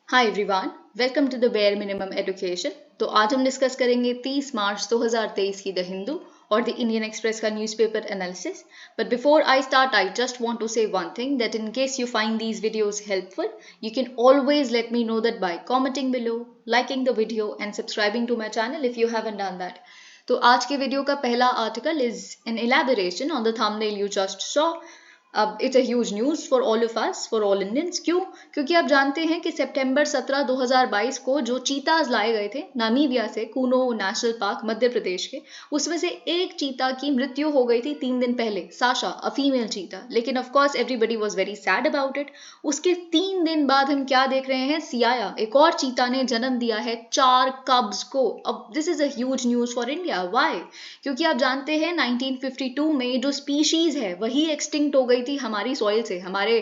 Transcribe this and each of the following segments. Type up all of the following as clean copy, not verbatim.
Hi everyone, welcome to the bare minimum education. तो आज हम डिस्कस करेंगे 30 मार्च 2023 की द हिंदू और द इंडियन एक्सप्रेस का newspaper analysis. But before I start, I just want to say one thing that in case you find these videos helpful, you can always let me know that by commenting below, liking the video and subscribing to my channel if you haven't done that. तो आज के video का पहला article is an elaboration on the thumbnail you just saw. अब it's a huge news for all of us, for all Indians. क्यों? क्योंकि आप जानते हैं कि सितंबर 17 2022 को जो चीताज लाए गए थे नामीबिया से, कूनो नेशनल पार्क मध्य प्रदेश के, उसमें से एक चीता की मृत्यु हो गई थी 3 दिन पहले, साशा, अ फीमेल चीता। लेकिन of course everybody was very sad about it. उसके 3 दिन बाद हम क्या देख रहे हैं? सियाया, एक और चीता ने जन्म दिया है 4 कब्स को। अब this is a huge news for India. Why? क्योंकि आप जानते हैं 1952 में जो स्पीशीज है वही एक्सटिंक्ट हो गई थी हमारी सॉइल से, हमारे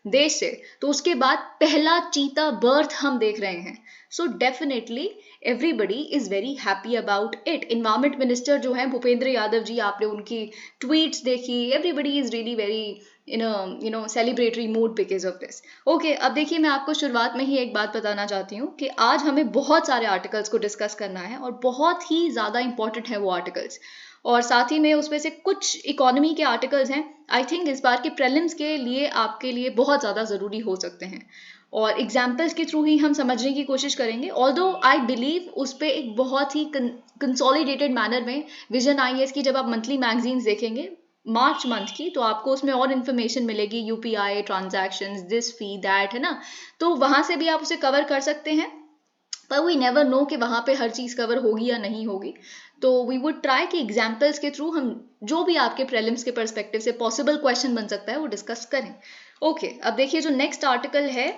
देश से। तो उसके बाद पहला चीता बर्थ हम देख रहे हैं। So definitely everybody is very happy about it. Environment minister जो है भूपेंद्र यादव जी, आपने उनकी ट्वीट्स देखी, everybody is really very in celebratory mood because of this. Okay, अब देखिए, मैं आपको शुरुआत में ही एक बात बताना चाहती हूँ कि आज हमें बहुत सारे आर्टिकल्स को डिस्कस करना है और बहुत ही ज़्यादा इंपॉर्टेंट है वो आर्टिकल्स। और साथ ही में उसमें से कुछ इकोनॉमी के आर्टिकल्स हैं, आई थिंक इस बार के प्रीलिम्स के लिए आपके लिए बहुत ज़्यादा ज़रूरी हो सकते हैं। और एग्जाम्पल्स के थ्रू ही हम समझने की कोशिश करेंगे। ऑल्दो आई बिलीव उस पर एक बहुत ही कंसोलिडेटेड मैनर में विजन आईएएस की जब आप मंथली मैगजीन्स देखेंगे मार्च मंथ की, तो आपको उसमें और इन्फॉर्मेशन मिलेगी, UPI transactions, this fee that, है ना। तो वहां से भी आप उसे कवर कर सकते हैं, पर वी नेवर नो कि वहां पे हर चीज कवर होगी या नहीं होगी। तो वी वुड ट्राई कि एग्जाम्पल्स के थ्रू हम जो भी आपके प्रीलिम्स के पर्सपेक्टिव से पॉसिबल क्वेश्चन बन सकता है वो डिस्कस करें। ओके, अब देखिए जो नेक्स्ट आर्टिकल है,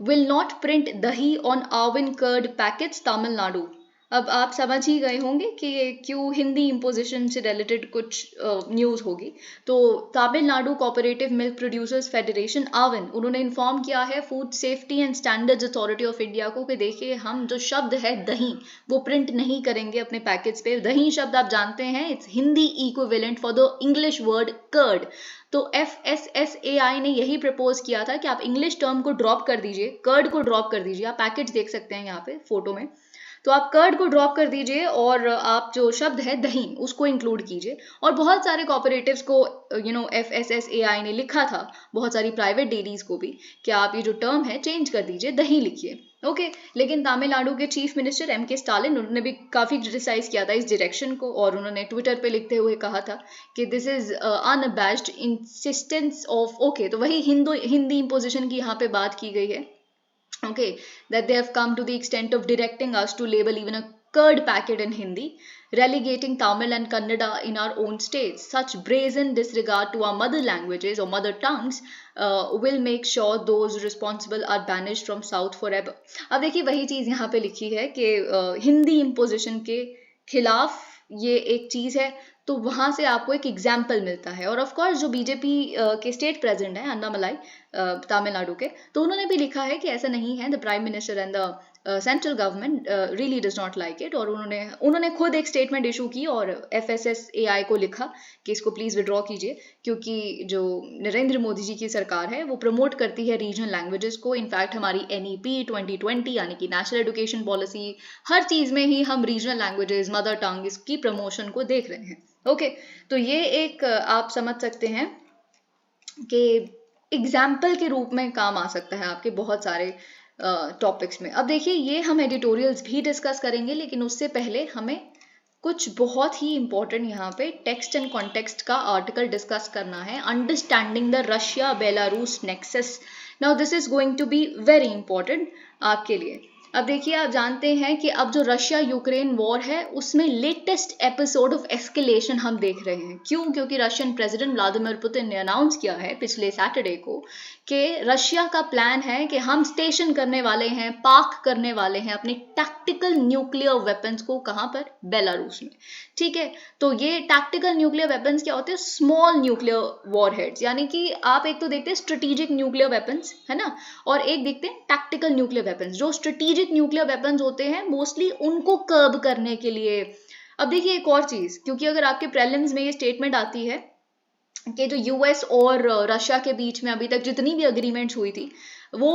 will not print dahi on Aavin curd packets Tamil Nadu. अब आप समझ ही गए होंगे कि ये क्यों हिंदी इम्पोजिशन से रिलेटेड कुछ न्यूज़ होगी। तो Tamil Nadu cooperative milk producers federation Aavin, उन्होंने इन्फॉर्म किया है food safety and standards authority of India को कि देखिए, हम जो शब्द है दही वो प्रिंट नहीं करेंगे अपने पैकेट्स पे। दही शब्द आप जानते हैं, it's Hindi equivalent for the English word curd. तो FSSAI ने यही प्रपोज किया था कि आप इंग्लिश टर्म को ड्रॉप कर दीजिए, कर्ड को ड्रॉप कर दीजिए। आप पैकेट्स देख सकते हैं यहाँ पे फोटो में, तो आप कर्ड को ड्रॉप कर दीजिए और आप जो शब्द है दही उसको इंक्लूड कीजिए। और बहुत सारे कॉपरेटिव्स को FSSAI ने लिखा था, बहुत सारी प्राइवेट डेयरीज को भी, कि आप ये जो टर्म है चेंज कर दीजिए, दही लिखिए। ओके, लेकिन तमिलनाडु के चीफ मिनिस्टर MK स्टालिन, उन्होंने भी काफी क्रिटिसाइज किया था इस डायरेक्शन को, और उन्होंने ट्विटर पे लिखते हुए कहा था कि this is unabashed insistence of, okay, तो वही हिंदी इम्पोजिशन की यहाँ पे बात की गई है। Okay, that they have come to the extent of directing us to label even a curd packet in Hindi, relegating Tamil and Kannada in our own states. Such brazen disregard to our mother languages or mother tongues will make sure those responsible are banished from South forever. अब देखिए वही चीज़ यहाँ पे लिखी है कि Hindi imposition के खिलाफ ये एक चीज़ है, तो वहां से आपको एक एग्जाम्पल मिलता है। और ऑफ कोर्स जो बीजेपी के स्टेट प्रेसिडेंट है अन्नामलाई तमिलनाडु के, तो उन्होंने भी लिखा है कि ऐसा नहीं है, the prime minister and the central government really does not like it. और उन्होंने खुद एक स्टेटमेंट इशू की और FSSAI को लिखा कि इसको प्लीज विड्रॉ कीजिए, क्योंकि जो नरेंद्र मोदी जी की सरकार है वो प्रमोट करती है रीजनल लैंग्वेजेस को। इनफैक्ट हमारी NEP 2020 यानी कि नेशनल एजुकेशन पॉलिसी, हर चीज में ही हम रीजनल लैंग्वेजेस, मदर टंग, इसकी प्रमोशन को देख रहे हैं। ओके, तो ये एक आप समझ सकते हैं कि एग्जाम्पल के रूप में काम आ सकता है आपके बहुत सारे टॉपिक्स में। अब देखिए, ये हम एडिटोरियल्स भी डिस्कस करेंगे, लेकिन उससे पहले हमें कुछ बहुत ही इंपॉर्टेंट यहाँ पे टेक्स्ट एंड कॉन्टेक्स्ट का आर्टिकल डिस्कस करना है, understanding the Russia Belarus nexus. Now this is going to be very important आपके लिए। अब देखिए, आप जानते हैं कि अब जो रशिया यूक्रेन वॉर है उसमें लेटेस्ट एपिसोड ऑफ एस्केलेशन हम देख रहे हैं। क्यों? क्योंकि रशियन प्रेसिडेंट व्लादिमीर पुतिन ने अनाउंस किया है पिछले सैटरडे को कि रशिया का प्लान है कि हम स्टेशन करने वाले हैं, पार्क करने वाले हैं अपने टैक्टिकल न्यूक्लियर वेपन्स को। कहाँ पर? बेलारूस में। ठीक है, तो ये टैक्टिकल न्यूक्लियर वेपन्स क्या होते हैं? स्मॉल न्यूक्लियर वॉरहेड्स, यानी कि आप एक तो देखते हैं स्ट्रेटेजिक न्यूक्लियर वेपन्स, है ना, और एक देखते हैं टैक्टिकल न्यूक्लियर वेपन्स। जो स्ट्रेटेजिक न्यूक्लियर वेपन्स होते हैं मोस्टली उनको कर्ब करने के लिए। अब देखिए एक और चीज, क्योंकि अगर आपके प्रीलिम्स में ये स्टेटमेंट आती है कि जो US और रशिया के बीच में अभी तक जितनी भी अग्रीमेंट्स हुई थी वो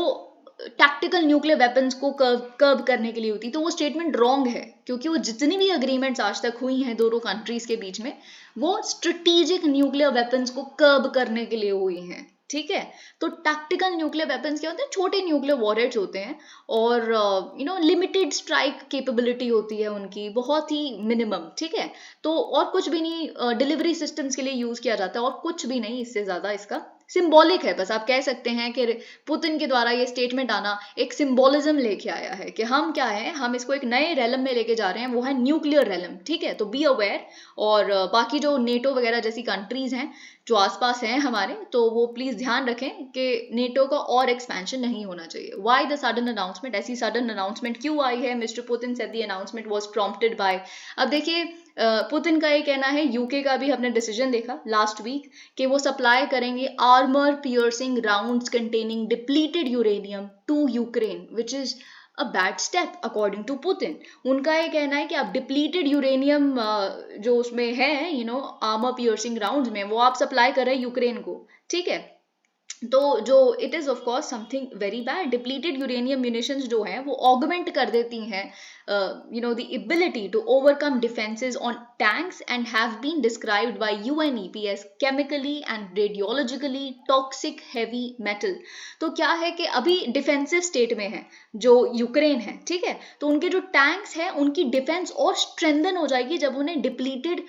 टैक्टिकल न्यूक्लियर वेपन्स को कर्ब करने के लिए होती, तो वो स्टेटमेंट रॉन्ग है, क्योंकि वो जितनी भी अग्रीमेंट्स आज तक हुई हैं दोनों कंट्रीज के बीच में, वो स्ट्रेटेजिक न्यूक्लियर वेपन्स को कर्ब करने के लिए हुई हैं, ठीक है। तो टैक्टिकल न्यूक्लियर वेपन्स क्या होते हैं, छोटे न्यूक्लियर वॉरहेड्स होते हैं, और लिमिटेड स्ट्राइक कैपेबिलिटी होती है उनकी, बहुत ही मिनिमम, ठीक है। तो और कुछ भी नहीं, डिलीवरी सिस्टम्स के लिए यूज किया जाता है, और कुछ भी नहीं इससे ज्यादा, इसका सिंबॉलिक है बस। आप कह सकते हैं कि पुतिन के द्वारा ये स्टेटमेंट आना एक सिंबोलिज्म लेके आया है कि हम क्या है, हम इसको एक नए रेलम में लेके जा रहे हैं, वो है न्यूक्लियर रेलम, ठीक है। तो बी अवेयर, और बाकी जो नेटो वगैरह जैसी कंट्रीज हैं जो आसपास हैं हमारे, तो वो प्लीज ध्यान रखें कि नेटो का और एक्सपेंशन नहीं होना चाहिए। व्हाई द सडन अनाउंसमेंट, ऐसी सडन अनाउंसमेंट क्यों आई है? Mister Putin said the announcement was prompted by, अब देखिए पुतिन का ये कहना है, यूके का भी हमने डिसीजन देखा लास्ट वीक कि वो सप्लाई करेंगे armour piercing rounds containing depleted uranium to Ukraine, which is a bad step according to Putin. उनका ये कहना है कि आप डिप्लीटेड यूरेनियम जो उसमें है, आर्मर पियर्सिंग राउंड्स में, वो आप सप्लाई कर रहे हैं यूक्रेन को, ठीक है। तो जो it is of course something very bad. Depleted uranium munitions जो हैं वो ऑगमेंट कर देती हैं the ability to overcome defences on tanks and have been described by UNEP as chemically and radiologically toxic heavy metal. तो क्या है कि अभी डिफेंसिव स्टेट में है जो यूक्रेन है, ठीक है। तो उनके जो टैंक्स हैं उनकी डिफेंस और स्ट्रेंथन हो जाएगी जब उन्हें डिप्लीटेड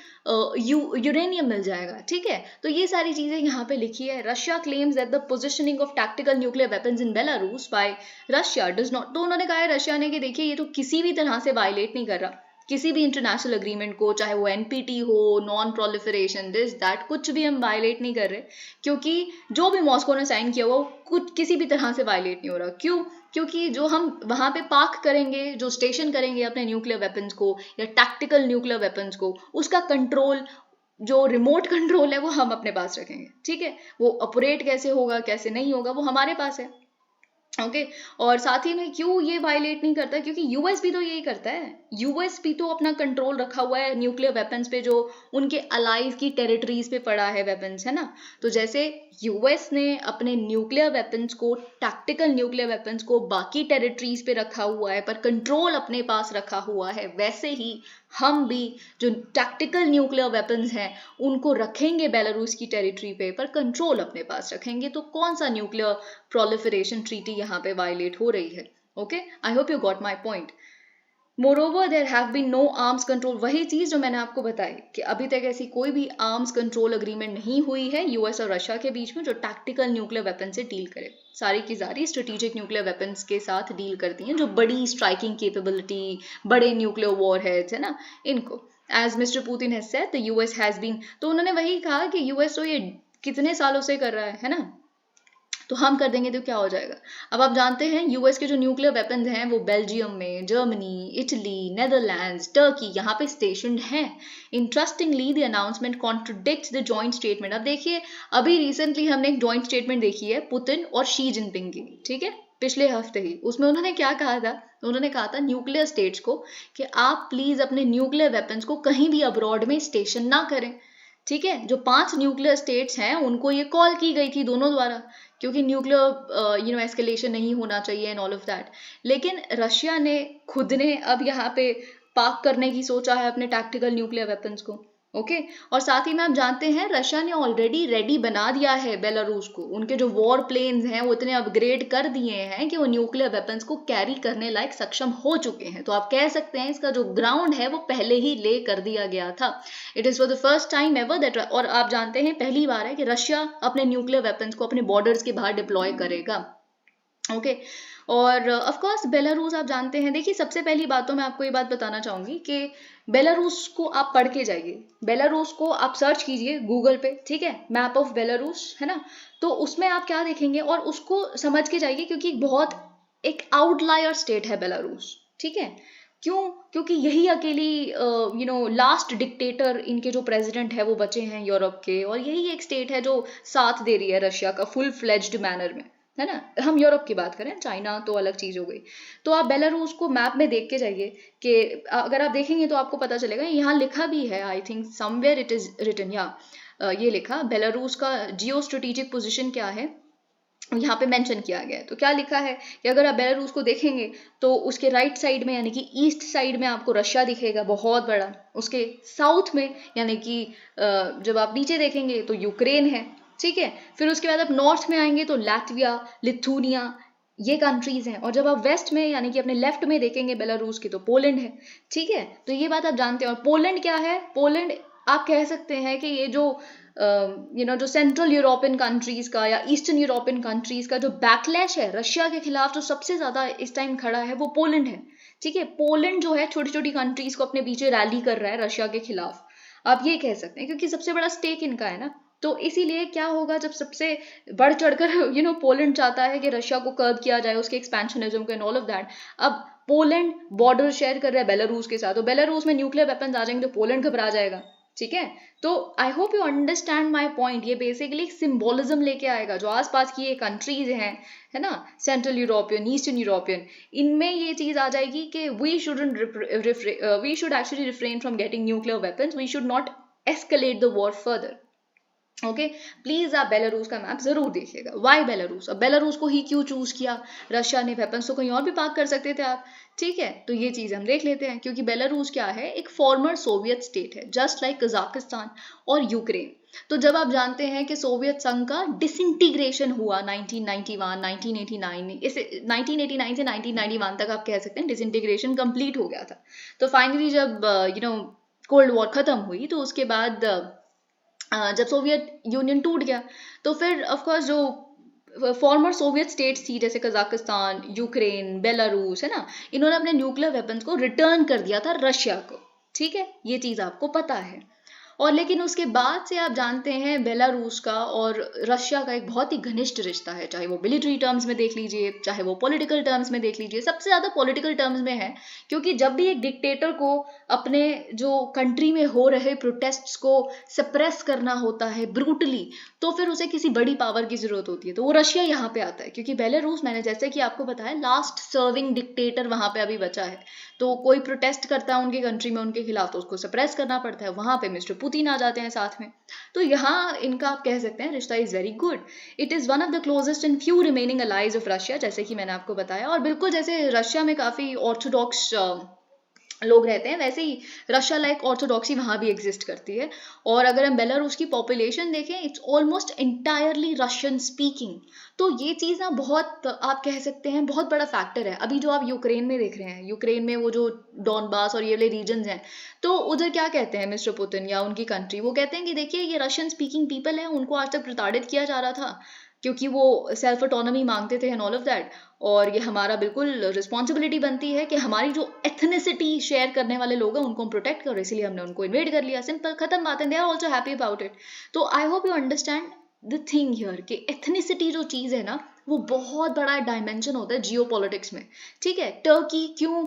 यूरेनियम मिल जाएगा, ठीक है। तो ये सारी चीजें यहाँ पे लिखी है। Russia claims that the positioning of tactical nuclear weapons in Belarus bye Russia does not, तो उन्होंने कहा है रशिया ने कि देखिए ये तो किसी भी तरह से वायलेट नहीं कर रहा किसी भी इंटरनेशनल अग्रीमेंट को, चाहे वो एनपीटी हो, नॉन प्रोलिफरेशन, दिस दैट, कुछ भी हम वायलेट नहीं कर रहे, क्योंकि जो भी मॉस्को ने साइन किया वो कुछ किसी भी तरह से वायलेट नहीं हो रहा। क्यों? क्योंकि जो हम वहां पे पार्क करेंगे, जो स्टेशन करेंगे अपने न्यूक्लियर वेपन्स को या टैक्टिकल न्यूक्लियर वेपन्स को, उसका कंट्रोल, जो रिमोट कंट्रोल है वो हम अपने पास रखेंगे, ठीक है। वो ऑपरेट कैसे होगा कैसे नहीं होगा वो हमारे पास है, ओके। और साथ ही में क्यों ये वायलेट नहीं करता, क्योंकि यूएस भी तो यही करता है। यूएस भी तो अपना कंट्रोल रखा हुआ है न्यूक्लियर वेपन्स पे, जो उनके अलाइज की टेरिटरीज पे पड़ा है वेपन्स, है ना। तो जैसे यूएस ने अपने न्यूक्लियर वेपन्स को, टैक्टिकल न्यूक्लियर वेपन्स को बाकी टेरिटरीज पे रखा हुआ है पर कंट्रोल अपने पास रखा हुआ है, वैसे ही हम भी जो टैक्टिकल न्यूक्लियर वेपन्स हैं उनको रखेंगे बेलारूस की टेरिटरी पे, पर कंट्रोल अपने पास रखेंगे। तो कौन सा न्यूक्लियर प्रोलिफरेशन ट्रीटी यहाँ पे वायलेट हो रही है? Okay, I hope you got my point. Moreover there have been no arms control, वही चीज जो मैंने आपको बताई कि अभी तक ऐसी कोई भी आर्म्स कंट्रोल अग्रीमेंट नहीं हुई है यूएस और रशिया के बीच में जो टैक्टिकल न्यूक्लियर वेपन से डील करे। सारी की सारी स्ट्रेटेजिक न्यूक्लियर वेपन्स के साथ डील करती हैं, जो बड़ी स्ट्राइकिंग कैपेबिलिटी, बड़े न्यूक्लियर वॉरहेड्स, है ना, इनको। As Mister Putin has said the US has been, तो उन्होंने वही कहा कि यूएस तो ये कितने सालों से कर रहा है ना, तो हम कर देंगे तो क्या हो जाएगा। अब आप जानते हैं यूएस के जो न्यूक्लियर वेपन्स हैं वो बेल्जियम में, जर्मनी, इटली, नेदरलैंड्स, टर्की यहाँ पे स्टेशनड हैं। Interestingly the announcement contradicts the joint statement. अब देखिए, अभी रिसेंटली हमने एक जॉइंट स्टेटमेंट देखी है पुतिन और शी जिनपिंग की, ठीक है, पिछले हफ्ते ही। उसमें उन्होंने क्या कहा था, उन्होंने कहा था न्यूक्लियर स्टेट्स को कि आप प्लीज अपने न्यूक्लियर वेपन्स को कहीं भी अब्रॉड में स्टेशन ना करें, ठीक है। जो 5 न्यूक्लियर स्टेट्स हैं उनको ये कॉल की गई थी दोनों द्वारा, क्योंकि न्यूक्लियर एस्केलेशन नहीं होना चाहिए एंड ऑल ऑफ दैट। लेकिन रशिया ने खुद ने अब यहाँ पे पार्क करने की सोचा है अपने टैक्टिकल न्यूक्लियर वेपन्स को, ओके। और साथ ही में आप जानते हैं रशिया ने ऑलरेडी रेडी बना दिया है बेलारूस को। उनके जो वॉर प्लेन्स हैं वो इतने अपग्रेड कर दिए हैं कि वो न्यूक्लियर वेपन्स को कैरी करने लायक सक्षम हो चुके हैं। तो आप कह सकते हैं इसका जो ग्राउंड है वो पहले ही ले कर दिया गया था। It is for the first time ever that, और आप जानते हैं पहली बार है कि रशिया अपने न्यूक्लियर वेपन्स को अपने बॉर्डर्स के बाहर डिप्लॉय करेगा, ओके। और ऑफ कोर्स बेलारूस आप जानते हैं, देखिए सबसे पहली बात तो मैं आपको ये बात बताना चाहूंगी कि बेलारूस को आप पढ़ के जाइए, बेलारूस को आप सर्च कीजिए गूगल पे, ठीक है, मैप ऑफ बेलारूस, है ना। तो उसमें आप क्या देखेंगे और उसको समझ के जाइए, क्योंकि बहुत एक आउटलायर स्टेट है बेलारूस, ठीक है। क्यों? क्योंकि यही अकेली लास्ट डिक्टेटर इनके जो प्रेसिडेंट है वो बचे हैं यूरोप के, और यही एक स्टेट है जो साथ दे रही है रशिया का फुल फ्लेज्ड मैनर में, है ना। हम यूरोप की बात करें, चाइना तो अलग चीज हो गई। तो आप बेलारूस को मैप में देख के जाइए कि अगर आप देखेंगे तो आपको पता चलेगा, यहाँ लिखा भी है, I think somewhere it is written, या ये लिखा बेलारूस का जियो स्ट्रेटेजिक पोजिशन क्या है। यहाँ पे मेंशन किया गया है। तो क्या लिखा है कि अगर आप बेलारूस को देखेंगे तो उसके राइट साइड में यानी कि ईस्ट साइड में आपको रशिया दिखेगा बहुत बड़ा, उसके साउथ में यानी कि जब आप नीचे देखेंगे तो यूक्रेन है, ठीक है। फिर उसके बाद आप नॉर्थ में आएंगे तो लैटविया, लिथुनिया, ये कंट्रीज हैं। और जब आप वेस्ट में यानी कि अपने लेफ्ट में देखेंगे बेलारूस की तो पोलैंड है, ठीक है। तो ये बात आप जानते हैं। और पोलैंड क्या है, पोलैंड आप कह सकते हैं कि ये जो जो सेंट्रल यूरोपियन कंट्रीज का या ईस्टर्न यूरोपियन कंट्रीज का जो बैकलैश है रशिया के खिलाफ, जो सबसे ज्यादा इस टाइम खड़ा है वो पोलैंड है, ठीक है। पोलैंड जो है छोटी छोटी कंट्रीज को अपने पीछे रैली कर रहा है रशिया के खिलाफ, आप ये कह सकते हैं, क्योंकि सबसे बड़ा स्टेक इनका है ना। तो इसीलिए क्या होगा जब सबसे बढ़ चढ़कर पोलैंड चाहता है कि रशिया को कर्ब किया जाए, उसके एक्सपेंशनिज्म को एंड ऑल ऑफ दैट। अब पोलैंड बॉर्डर शेयर कर रहा है बेलारूस के साथ, तो बेलारूस में न्यूक्लियर वेपन्स आ जाएंगे तो पोलैंड घबरा जाएगा, ठीक है। तो I hope you understand my point. ये बेसिकली सिंबोलिज्म लेके आएगा जो आसपास की ये कंट्रीज हैं, है ना, सेंट्रल यूरोपियन, ईस्टर्न यूरोपियन, इनमें ये चीज आ जाएगी कि we should actually refrain from getting nuclear weapons, we should not escalate the war further. Okay, please आप बेलारूस का मैप जरूर देखिएगा। Y Belarus? अब बेलारूस को ही क्यों चूज किया? रशिया ने वेपन्स तो कहीं और भी पार्क कर सकते थे आप, ठीक है। तो ये चीज हम देख लेते हैं, क्योंकि बेलारूस क्या है, एक फॉर्मर सोवियत स्टेट है, जस्ट लाइक कजाकिस्तान और यूक्रेन। तो जब आप जानते हैं कि सोवियत संघ का डिसइंटीग्रेशन हुआ 1991 1989 में, इसे 1989 से 1991 तक आप कह सकते हैं डिसइंटीग्रेशन कंप्लीट हो गया था। तो फाइनली जब कोल्ड वॉर खत्म हुई तो उसके बाद जब सोवियत यूनियन टूट गया तो फिर ऑफ कोर्स जो फॉर्मर सोवियत स्टेट्स थी जैसे कजाकिस्तान, यूक्रेन, बेलारूस, है ना, इन्होंने अपने न्यूक्लियर वेपन्स को रिटर्न कर दिया था रशिया को, ठीक है। ये चीज आपको पता है। और लेकिन उसके बाद से आप जानते हैं बेलारूस का और रशिया का एक बहुत ही घनिष्ठ रिश्ता है, चाहे वो मिलिट्री टर्म्स में देख लीजिए, चाहे वो पॉलिटिकल टर्म्स में देख लीजिए। सबसे ज्यादा पॉलिटिकल टर्म्स में है, क्योंकि जब भी एक डिक्टेटर को अपने जो कंट्री में हो रहे प्रोटेस्ट्स को सप्रेस करना होता है ब्रूटली, तो फिर उसे किसी बड़ी पावर की जरूरत होती है, तो वो रशिया यहाँ पे आता है। क्योंकि बेलारूस, मैंने जैसे कि आपको बताया, लास्ट सर्विंग डिक्टेटर वहां पे अभी बचा है। तो कोई प्रोटेस्ट करता है उनकी कंट्री में उनके खिलाफ तो उसको सप्रेस करना पड़ता है, वहां पे मिस्टर पुतिन आ जाते हैं साथ में। तो यहाँ इनका आप कह सकते हैं रिश्ता is very good. It is one of the closest and few remaining allies of Russia, जैसे कि मैंने आपको बताया। और बिल्कुल जैसे रशिया में काफी ऑर्थोडॉक्स लोग रहते हैं, वैसे ही रशिया लाइक ऑर्थोडॉक्सी वहां भी एग्जिस्ट करती है। और अगर हम बेलारूस की पॉपुलेशन देखें, it's almost entirely Russian speaking. तो ये चीज़ ना बहुत, आप कह सकते हैं, बहुत बड़ा फैक्टर है। अभी जो आप यूक्रेन में देख रहे हैं, यूक्रेन में वो जो डॉनबास और ये वाले रीजन्स हैं, तो उधर क्या कहते हैं मिस्टर पुतिन या उनकी कंट्री, वो कहते हैं कि देखिए ये रशियन स्पीकिंग पीपल है, उनको आज तक प्रताड़ित किया जा रहा था क्योंकि वो सेल्फ ऑटोनॉमी मांगते थे एंड ऑल ऑफ दैट। और ये हमारा बिल्कुल रिस्पॉन्सिबिलिटी बनती है कि हमारी जो एथनिसिटी शेयर करने वाले लोग हैं उनको हम प्रोटेक्ट करें, इसलिए हमने उनको इन्वेड कर लिया। सिंपल, खत्म बात है। They are also happy about it. तो I hope you understand the thing here कि एथनिसिटी जो चीज़ है ना, वो बहुत बड़ा डायमेंशन होता है जियो पॉलिटिक्स में, ठीक है। टर्की क्यों,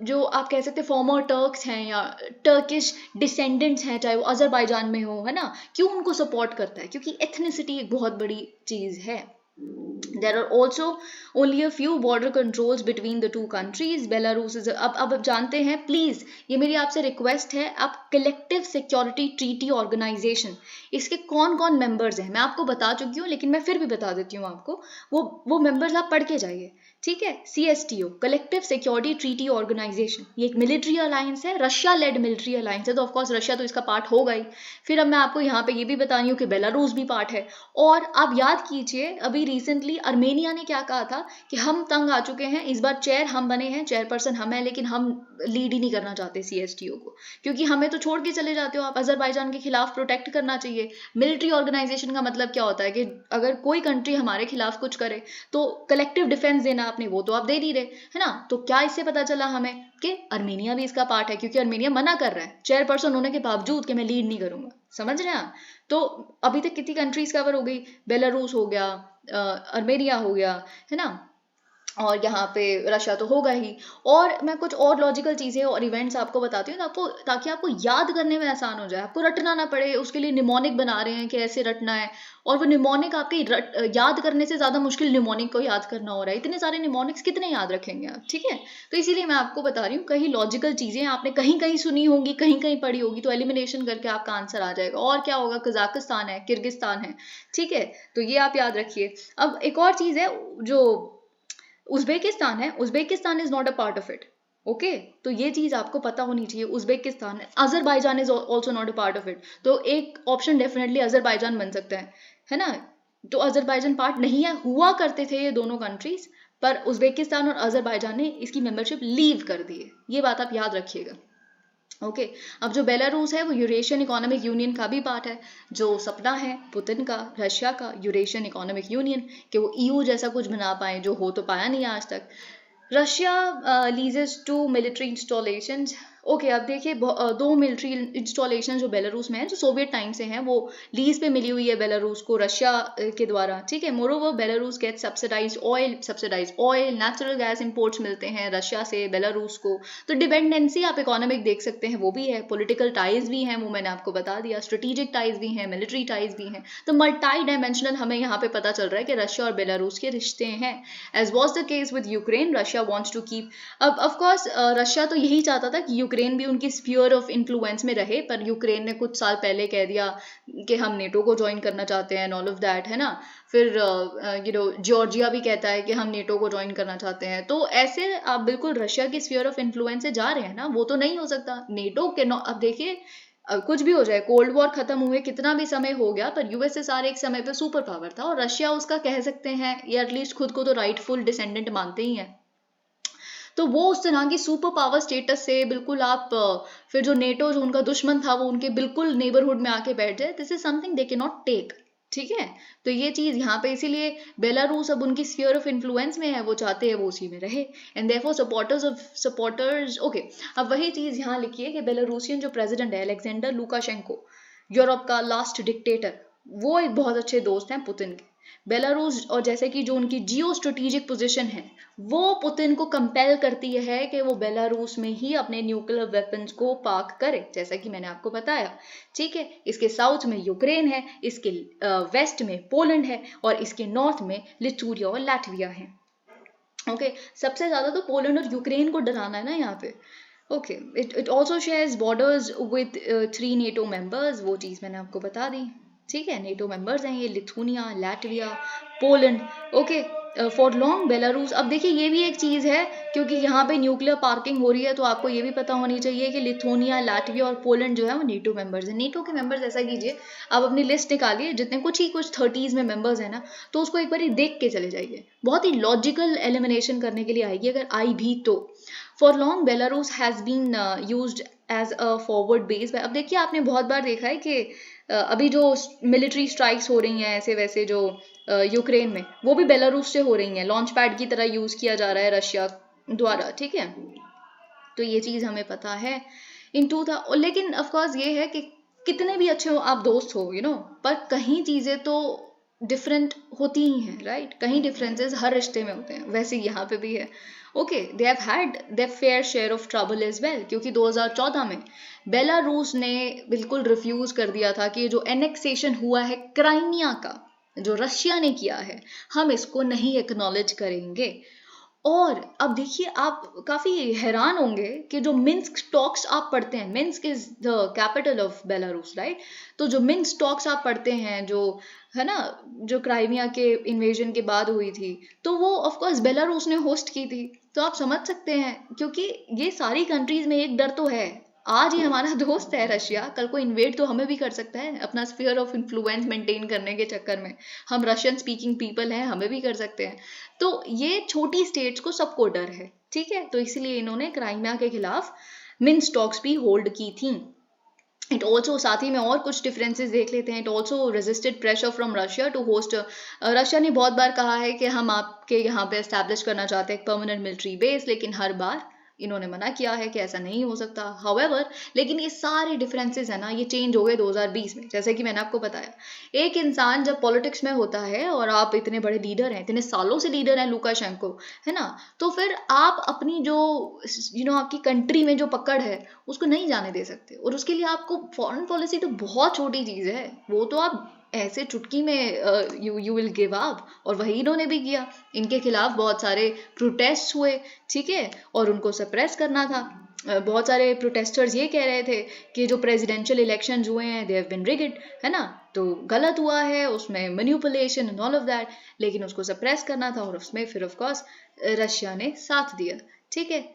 जो आप कह सकते हैं फॉर्मर टर्क्स हैं या टर्किश डिसेंडेंट्स हैं, चाहे वो अजरबैजान में हो, है ना, क्यों उनको सपोर्ट करता है? क्योंकि एथनिसिटी एक बहुत बड़ी चीज़ है। There are also only a few border controls between the two countries. Belarus is अब जानते हैं, प्लीज ये मेरी आपसे रिक्वेस्ट है, आप कलेक्टिव सिक्योरिटी ट्रीटी ऑर्गेनाइजेशन, इसके कौन कौन मेंबर्स हैं मैं आपको बता चुकी हूँ, लेकिन मैं फिर भी बता देती हूँ आपको। वो मेंबर्स आप पढ़ के जाइए, ठीक है। CSTO, collective security treaty organization, ये एक मिलिट्री अलायंस है, रशिया लेड मिलिट्री अलायंस है। तो ऑफकोर्स रशिया तो इसका पार्ट होगा ही। फिर अब मैं आपको यहाँ पे ये भी बता रही हूँ कि बेलारूस भी पार्ट है। और आप याद कीजिए, अभी रिसेंटली अर्मेनिया ने क्या कहा था कि हम तंग आ चुके हैं, इस बार चेयर हम बने हैं, चेयरपर्सन हम हैं, लेकिन हम लीड ही नहीं करना चाहते CSTO को, क्योंकि हमें तो छोड़ के चले जाते हो आप। अजरबैजान के खिलाफ प्रोटेक्ट करना चाहिए। मिलिट्री ऑर्गेनाइजेशन का मतलब क्या होता है कि अगर कोई कंट्री हमारे खिलाफ कुछ करे तो कलेक्टिव डिफेंस देना आपने, वो तो आप दे नहीं रहे, है ना। तो क्या इससे पता चला हमें कि अर्मेनिया भी इसका पार्ट है, क्योंकि अर्मेनिया मना कर रहा है चेयरपर्सन होने के बावजूद कि मैं लीड नहीं करूंगा। समझ रहे हैं आप? तो अभी तक कितनी कंट्रीज कवर हो गई? बेलारूस हो गया, अर्मेनिया हो गया, है ना, और यहाँ पे रशिया तो होगा ही। और मैं कुछ और लॉजिकल चीज़ें और इवेंट्स आपको बताती हूँ ताकि आपको याद करने में आसान हो जाए, आपको रटना ना पड़े। उसके लिए निमोनिक बना रहे हैं कि ऐसे रटना है, और वो निमोनिक आपके याद करने से ज़्यादा मुश्किल निमोनिक को याद करना हो रहा है। इतने सारे निमोनिक्स कितने याद रखेंगे आप, ठीक है। तो इसीलिए मैं आपको बता रही हूँ, कहीं लॉजिकल चीज़ें आपने कहीं कहीं सुनी होंगी, कहीं कहीं पढ़ी होगी, तो एलिमिनेशन करके आपका आंसर आ जाएगा। और क्या होगा, कजाकिस्तान है, किर्गिस्तान है, ठीक है। तो ये आप याद रखिए। अब एक और चीज़ है जो उज्बेकिस्तान है, Uzbekistan is not a part of it. Okay, तो ये चीज आपको पता होनी चाहिए। Uzbekistan, Azerbaijan is also not a part of it. तो एक ऑप्शन डेफिनेटली अजरबैजान बन सकता है ना। तो अजरबैजान पार्ट नहीं है, हुआ करते थे ये दोनों कंट्रीज, पर उज्बेकिस्तान और अजरबैजान ने इसकी मेंबरशिप लीव कर दी है। ये बात आप याद रखिएगा। ओके, अब जो बेलारूस है वो यूरेशियन इकोनॉमिक यूनियन का भी पार्ट है। जो सपना है पुतिन का, रशिया का, यूरेशियन इकोनॉमिक यूनियन, कि वो ईयू जैसा कुछ बना पाए, जो हो तो पाया नहीं आज तक। Russia leases two military installation. Okay, अब देखिए दो मिलिट्री इंस्टॉलेशन जो बेलारूस में है, जो सोवियत टाइम से हैं, वो लीज पे मिली हुई है बेलारूस को रशिया के द्वारा, ठीक है। Moreover Belarus get subsidized oil, natural gas imports मिलते हैं रशिया से बेलारूस को। तो डिपेंडेंसी आप इकोनॉमिक देख सकते हैं, वो भी है। पॉलिटिकल टाइज भी हैं, वो मैंने आपको बता दिया। स्ट्रेटेजिक टाइज भी हैं, मिलिट्री टाइज भी हैं। तो मल्टी डायमेंशनल हमें यहाँ पे पता चल रहा है कि रशिया और बेलारूस के रिश्ते हैं। As was the case with Ukraine, Russia wants to keep. अब ऑफकोर्स रशिया तो यही चाहता था कि यूक्रेन भी उनकी स्फीयर ऑफ इन्फ्लुएंस में रहे, पर यूक्रेन ने कुछ साल पहले कह दिया कि हम नेटो को ज्वाइन करना चाहते हैं, ऑल ऑफ दैट, है ना। फिर जॉर्जिया भी कहता है कि हम नेटो को ज्वाइन करना चाहते हैं। तो ऐसे आप बिल्कुल रशिया की स्फीयर ऑफ इन्फ्लुएंस से जा रहे हैं ना, वो तो नहीं हो सकता। नेटो के अब देखिए, कुछ भी हो जाए, कोल्ड वॉर खत्म हुए कितना भी समय हो गया, पर यूएसएसआर एक समय पे सुपर पावर था, और रशिया उसका कह सकते हैं, या एटलीस्ट खुद को तो राइटफुल डिसेंडेंट मानते ही हैं। तो वो उस तरह की सुपर पावर स्टेटस से बिल्कुल आप फिर जो नेटो, जो उनका दुश्मन था, वो उनके बिल्कुल नेबरहुड में आके बैठ जाए, this is something they can not take, ठीक है। तो ये चीज यहाँ पे, इसीलिए बेलारूस अब उनकी स्फीयर ऑफ इन्फ्लुएंस में है, वो चाहते हैं वो उसी में रहे, एंड देयरफॉर सपोर्टर्स। ओके, अब वही चीज यहाँ लिखिए कि बेलारूसियन जो प्रेसिडेंट है अलेक्जेंडर लुकाशेंको, यूरोप का लास्ट डिक्टेटर, वो एक बहुत अच्छे दोस्त हैं पुतिन के। बेलारूस, और जैसे कि जो उनकी जियो स्ट्रेटेजिक पोजिशन है, वो पुतिन को कंपेल करती है कि वो बेलारूस में ही अपने न्यूक्लियर वेपन्स को पार्क करे, जैसा कि मैंने आपको बताया, ठीक है। इसके साउथ में यूक्रेन है, इसके वेस्ट में पोलैंड है, और इसके नॉर्थ में लिथुआनिया और लैटविया है। ओके, सबसे ज्यादा तो पोलैंड और यूक्रेन को डराना है ना यहाँ पे। Okay, it also shares borders with 3 NATO members, वो चीज़ मैंने आपको बता दी, ठीक है। नेटो मेंबर्स हैं ये, Lithuania, Latvia, Poland. Okay, for long Belarus. अब देखिए, ये भी एक चीज़ है, क्योंकि यहाँ पे न्यूक्लियर पार्किंग हो रही है, तो आपको ये भी पता होनी चाहिए कि लिथुआनिया, लैटविया और पोलैंड जो है वो नेटो मेंबर्स हैं। नेटो के मेंबर्स, ऐसा कीजिए, आप अपनी लिस्ट निकालिए, जितने कुछ 30s में मेंबर्स हैं ना, तो उसको एक बार ही देख के चले जाइए। बहुत ही लॉजिकल एलिमिनेशन करने के लिए आएगी, अगर आई भी तो। For long Belarus has been used as a forward base. अब देखिए, आपने बहुत बार देखा है कि अभी जो मिलिट्री स्ट्राइक्स हो रही हैं ऐसे वैसे, जो यूक्रेन में, वो भी बेलारूस से हो रही हैं, लॉन्च पैड की तरह यूज किया जा रहा है रशिया द्वारा, ठीक है। तो ये चीज़ हमें पता है। लेकिन ऑफकोर्स ये है कि कितने भी अच्छे हो आप दोस्त हो, पर कहीं चीज़ें तो डिफरेंट होती ही हैं, राइट। कहीं डिफरेंसेस हर रिश्ते में होते हैं, वैसे यहाँ पे भी है। Okay, they have had their fair share of trouble as well, क्योंकि 2014 में बेलारूस ने बिल्कुल रिफ्यूज कर दिया था कि जो एनेक्सेशन हुआ है क्राइमिया का, जो रशिया ने किया है, हम इसको नहीं एक्नॉलेज करेंगे। और अब देखिए, आप काफी हैरान होंगे कि जो मिन्स्क टॉक्स आप पढ़ते हैं, Minsk is the capital of Belarus, right. तो जो मिन्स्क टॉक्स आप पढ़ते हैं, जो है ना, जो क्राइमिया के इन्वेजन के बाद हुई थी, तो वो ऑफ कोर्स बेलारूस ने होस्ट की थी। तो आप समझ सकते हैं, क्योंकि ये सारी कंट्रीज में एक डर तो है, आज ही हमारा दोस्त है रशिया, कल को इन्वेड तो हमें भी कर सकता है, अपना स्फीयर ऑफ इन्फ्लुएंस मेंटेन करने के चक्कर में। हम रशियन स्पीकिंग पीपल हैं, हमें भी कर सकते हैं। तो ये छोटी स्टेट्स को सबको डर है, ठीक है। तो इसलिए इन्होंने क्राइमिया के खिलाफ मिन्स्क टॉक्स भी होल्ड की थी। इट ऑल्सो, साथ ही में और कुछ डिफरेंसेस देख लेते हैं। It also resisted pressure from Russia to host. Russia ने बहुत बार कहा है कि हम आपके यहाँ पे एस्टैब्लिश करना चाहते हैं एक परमानेंट मिलिट्री बेस, लेकिन हर बार इन्होंने मना किया है कि ऐसा नहीं हो सकता। हाउएवर, लेकिन ये सारे डिफरेंसेस है ना, ये चेंज हो गए 2020 में। जैसे कि मैंने आपको बताया, एक इंसान जब पॉलिटिक्स में होता है और आप इतने बड़े लीडर हैं, इतने सालों से लीडर हैं लुकाशेंको, है ना, तो फिर आप अपनी जो आपकी कंट्री में जो पकड़ है उसको नहीं जाने दे सकते। और उसके लिए आपको फॉरेन पॉलिसी तो बहुत छोटी चीज़ है, वो तो आप ऐसे चुटकी में यू विल गिव अप। और वही इन्होंने भी किया, इनके खिलाफ बहुत सारे प्रोटेस्ट हुए, ठीक है, और उनको सप्रेस करना था। बहुत सारे प्रोटेस्टर्स ये कह रहे थे कि जो प्रेसिडेंशियल इलेक्शंस हुए हैं दे हैव बीन रिगिड, है ना, तो गलत हुआ है, उसमें manipulation and all of that, लेकिन उसको सप्रेस करना था और उसमें फिर ऑफ कोर्स रशिया ने साथ दिया, ठीक है।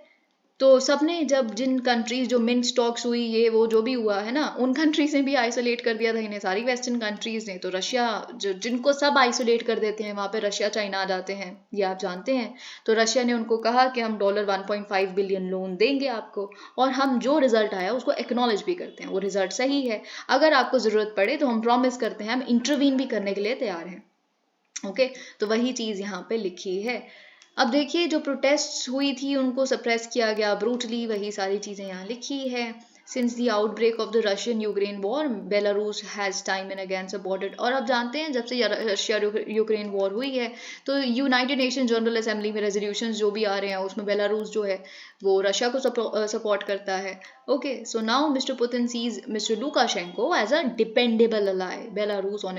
तो सबने जब जिन कंट्रीज जो मिन्स टॉक्स हुई, ये वो जो भी हुआ है ना, उन कंट्रीज ने भी आइसोलेट कर दिया था इन्हें, सारी वेस्टर्न कंट्रीज ने। तो रशिया जो जिनको सब आइसोलेट कर देते हैं, वहाँ पे रशिया चाइना आ जाते हैं, ये आप जानते हैं। तो रशिया ने उनको कहा कि हम $1.5 बिलियन लोन देंगे आपको, और हम जो रिजल्ट आया उसको एक्नॉलेज भी करते हैं, वो रिजल्ट सही है, अगर आपको ज़रूरत पड़े तो हम प्रॉमिस करते हैं हम इंटरवीन भी करने के लिए तैयार हैं। ओके, तो वही चीज़ यहाँ पे लिखी है। अब देखिए, जो प्रोटेस्ट हुई थी उनको सप्रेस किया गया ब्रूटली, वही सारी चीज़ें यहाँ लिखी है। Since the outbreak of the Russian Ukraine war, Belarus has time and again supported. और अब जानते हैं जब से रशिया यूक्रेन वॉर हुई है तो यूनाइटेड नेशन जनरल असेंबली में रेजोल्यूशंस जो भी आ रहे हैं उसमें बेलारूस जो है वो रशिया को सपोर्ट करता है। Okay, so now Mister Putin sees Mister Lukashenko as a dependable ally. Belarus on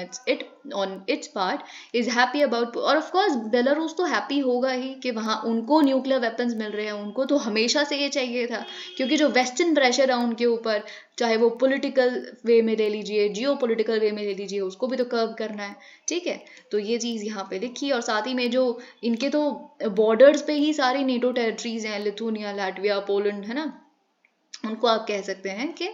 its part is happy about, और ऑफ कोर्स बेलारूस तो हैप्पी होगा ही कि वहाँ उनको न्यूक्लियर वेपन्स मिल रहे हैं। उनको तो हमेशा से ये चाहिए था, क्योंकि जो वेस्टर्न प्रेशर है उनके ऊपर, चाहे वो पॉलिटिकल वे में ले लीजिए, जियो पॉलिटिकल वे में ले लीजिए, उसको भी तो कर्व करना है, ठीक है। तो ये चीज़ यहाँ पे लिखी, और साथ ही में जो इनके तो बॉर्डर्स पे ही सारी नेटो टेरिटरीज हैं, लिथुनिया, लाटविया, पोलैंड, है ना, उनको आप कह सकते हैं कि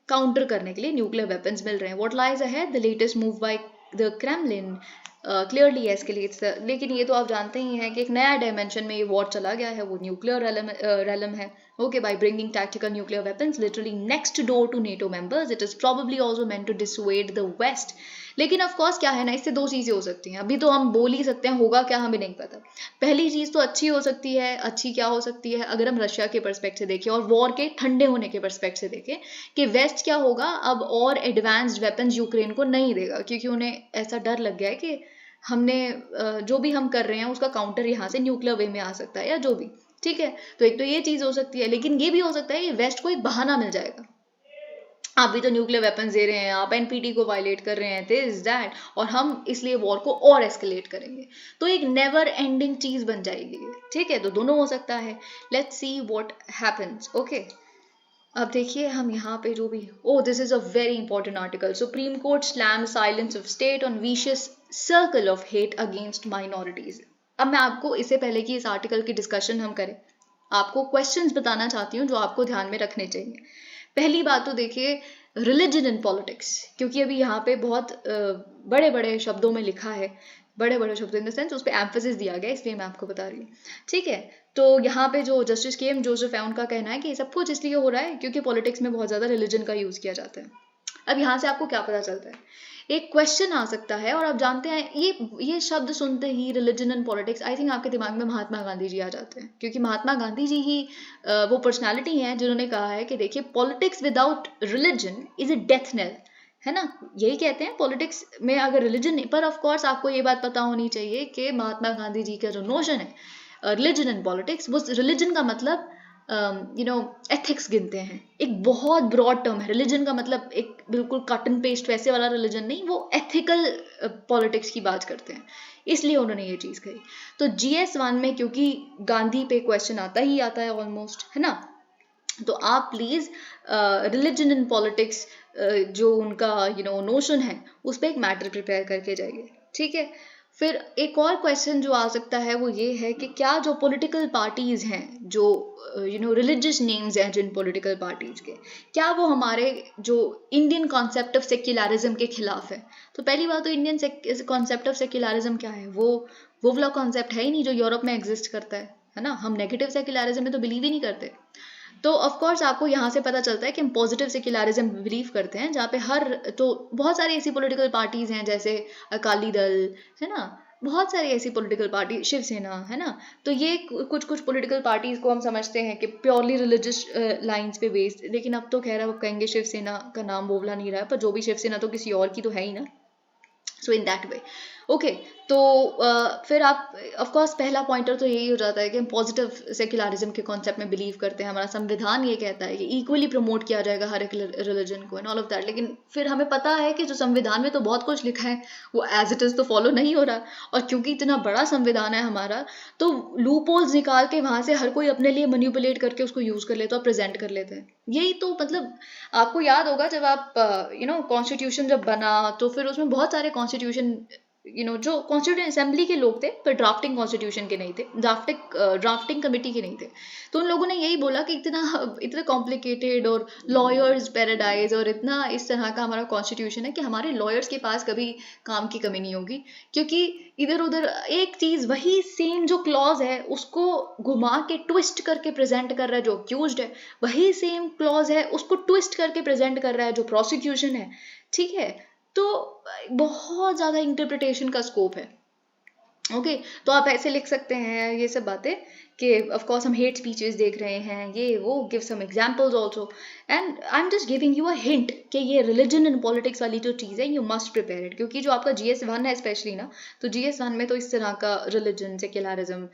काउंटर करने के लिए न्यूक्लियर वेपन्स मिल रहे हैं। What lies ahead, the latest move by the Kremlin clearly escalates. लेकिन ये तो आप जानते ही हैं कि एक नया डायमेंशन में ये वॉर चला गया है, वो न्यूक्लियर रेलम है। Okay, by bringing tactical nuclear weapons literally next door to NATO members, it is probably also meant to dissuade the west. लेकिन ऑफ कोर्स क्या है ना, इससे दो चीज़ें हो सकती हैं, अभी तो हम बोल ही सकते हैं, होगा क्या हमें नहीं पता। पहली चीज़ तो अच्छी हो सकती है, अच्छी क्या हो सकती है, अगर हम रशिया के पर्सपेक्ट से देखें और वॉर के ठंडे होने के पर्सपेक्ट से देखें कि वेस्ट क्या होगा, अब और एडवांस्ड वेपन्स यूक्रेन को नहीं देगा, क्योंकि उन्हें ऐसा डर लग गया है कि हमने जो भी हम कर रहे हैं उसका काउंटर यहाँ से न्यूक्लियर वे में आ सकता है या जो भी, ठीक है। तो एक तो ये चीज़ हो सकती है, लेकिन ये भी हो सकता है कि वेस्ट को एक बहाना मिल जाएगा, आप भी तो न्यूक्लियर वेपन्स दे रहे हैं, आप एनपीटी को वायलेट कर रहे हैं, दिस दैट, और हम इसलिए वॉर को और एस्केलेट करेंगे, तो एक नेवर एंडिंग चीज बन जाएगी, ठीक है। तो दोनों हो सकता है, let's see what happens. Okay, अब देखिए हम यहाँ पे जो भी, oh this is a very important article, supreme court slam silence of state on vicious circle of hate against minorities. अब मैं आपको, इससे पहले कि इस आर्टिकल की डिस्कशन हम करें, आपको क्वेश्चंस बताना चाहती हूँ जो आपको ध्यान में रखने चाहिए। पहली बात तो देखिए, रिलीजन इन पॉलिटिक्स, क्योंकि अभी यहाँ पे बहुत बड़े बड़े शब्दों में लिखा है, बड़े बड़े शब्द इन द सेंस उस पर एम्फेसिस दिया गया, इसलिए मैं आपको बता रही हूँ, ठीक है। तो यहाँ पे जो जस्टिस के एम जोसेफ है उनका कहना है कि सब कुछ इसलिए हो रहा है क्योंकि पॉलिटिक्स में बहुत ज़्यादा रिलीजन का यूज़ किया जाता है। अब यहाँ से आपको क्या पता चलता है, एक क्वेश्चन आ सकता है, और आप जानते हैं ये शब्द सुनते ही religion and politics, I think आपके दिमाग में महात्मा गांधी जी आ जाते हैं, क्योंकि महात्मा गांधी जी ही वो पर्सनालिटी हैं जिन्होंने कहा है कि देखिए, politics without religion is a death nail, है ना, यही कहते हैं पॉलिटिक्स में अगर रिलीजन नहीं। पर ऑफ कोर्स आपको ये बात पता होनी चाहिए कि महात्मा गांधी जी का जो नोशन है रिलीजन एंड पॉलिटिक्स, वो रिलीजन का मतलब एथिक्स गिनते हैं, एक बहुत ब्रॉड टर्म है। रिलीजन का मतलब एक बिल्कुल कट एंड पेस्ट वैसे वाला रिलीजन नहीं, वो एथिकल पॉलिटिक्स की बात करते हैं, इसलिए उन्होंने ये चीज़ कही। तो GS1 में क्योंकि गांधी पे क्वेश्चन आता ही आता है ऑलमोस्ट, है ना, तो आप प्लीज़ रिलीजन इन पॉलिटिक्स जो उनका नोशन है उस पर एक मैटर प्रिपेयर करके जाइए, ठीक है। फिर एक और क्वेश्चन जो आ सकता है वो ये है कि क्या जो पॉलिटिकल पार्टीज़ हैं, जो रिलीजियस नेम्स हैं जिन पॉलिटिकल पार्टीज़ के, क्या वो हमारे जो इंडियन कॉन्सेप्ट ऑफ सेक्युलरिज्म के खिलाफ है। तो पहली बात तो इंडियन कॉन्सेप्ट ऑफ सेक्युलरिज्म क्या है, वो वाला कॉन्सेप्ट है ही नहीं जो यूरोप में एग्जिस्ट करता है ना। हम नेगेटिव सेक्युलरिज्म में तो बिलीव ही नहीं करते। तो ऑफ कोर्स आपको यहाँ से पता चलता है कि हम पॉजिटिव सेक्युलरिज्म बिलीव करते हैं, जहाँ पे तो बहुत सारी ऐसी पॉलिटिकल पार्टीज हैं जैसे अकाली दल, है ना, बहुत सारी ऐसी पॉलिटिकल पार्टी, शिवसेना है ना, तो ये कुछ कुछ पॉलिटिकल पार्टीज को हम समझते हैं कि प्योरली रिलीजियस लाइंस पे बेस्ड, लेकिन अब तो खैर अब कहेंगे शिवसेना का नाम बोला नहीं रहा है, पर जो भी शिवसेना तो किसी और की तो है ही ना। सो इन दैट वे ओके। तो फिर आप ऑफ कोर्स पहला पॉइंटर तो यही हो जाता है कि हम पॉजिटिव सेक्युलरिज्म के कॉन्सेप्ट में बिलीव करते हैं, हमारा संविधान ये कहता है कि इक्वली प्रमोट किया जाएगा हर एक रिलीजन को एंड ऑल ऑफ दैट। लेकिन फिर हमें पता है कि जो संविधान में तो बहुत कुछ लिखा है वो एज इट इज तो फॉलो नहीं हो रहा, और क्योंकि इतना बड़ा संविधान है हमारा, तो लूप होल्स निकाल के वहां से हर कोई अपने लिए मैनिपुलेट करके उसको यूज कर लेता है और प्रेजेंट कर लेते हैं। यही तो मतलब आपको याद होगा जब आप कॉन्स्टिट्यूशन जब बना तो फिर उसमें बहुत सारे कॉन्स्टिट्यूशन जो कॉन्स्टिट्यूशन असेंबली के लोग थे पर ड्राफ्टिंग कॉन्स्टिट्यूशन के नहीं थे, ड्राफ्टिंग कमेटी के नहीं थे, तो उन लोगों ने यही बोला कि इतना इतना कॉम्प्लिकेटेड और लॉयर्स पैराडाइज और इतना इस तरह का हमारा कॉन्स्टिट्यूशन है कि हमारे लॉयर्स के पास कभी काम की कमी नहीं होगी, क्योंकि इधर उधर एक चीज वही सेम जो क्लॉज है उसको घुमा के ट्विस्ट करके प्रेजेंट कर रहा है जो अक्यूज्ड है, वही सेम क्लॉज है उसको ट्विस्ट करके प्रेजेंट कर रहा है जो प्रोसिक्यूशन है। ठीक है, तो बहुत ज्यादा इंटरप्रिटेशन का स्कोप है। ओके तो आप ऐसे लिख सकते हैं ये सब बातें कि ऑफ कोर्स हम हेट स्पीचेस देख रहे हैं, ये वो, give some examples also, and I am just giving you a hint कि ये रिलीजन एंड पॉलिटिक्स वाली जो चीज़ है यू मस्ट प्रिपेयर इट, क्योंकि जो आपका GS1 है स्पेशली ना, तो GS1 में तो इस तरह का religion, secularism,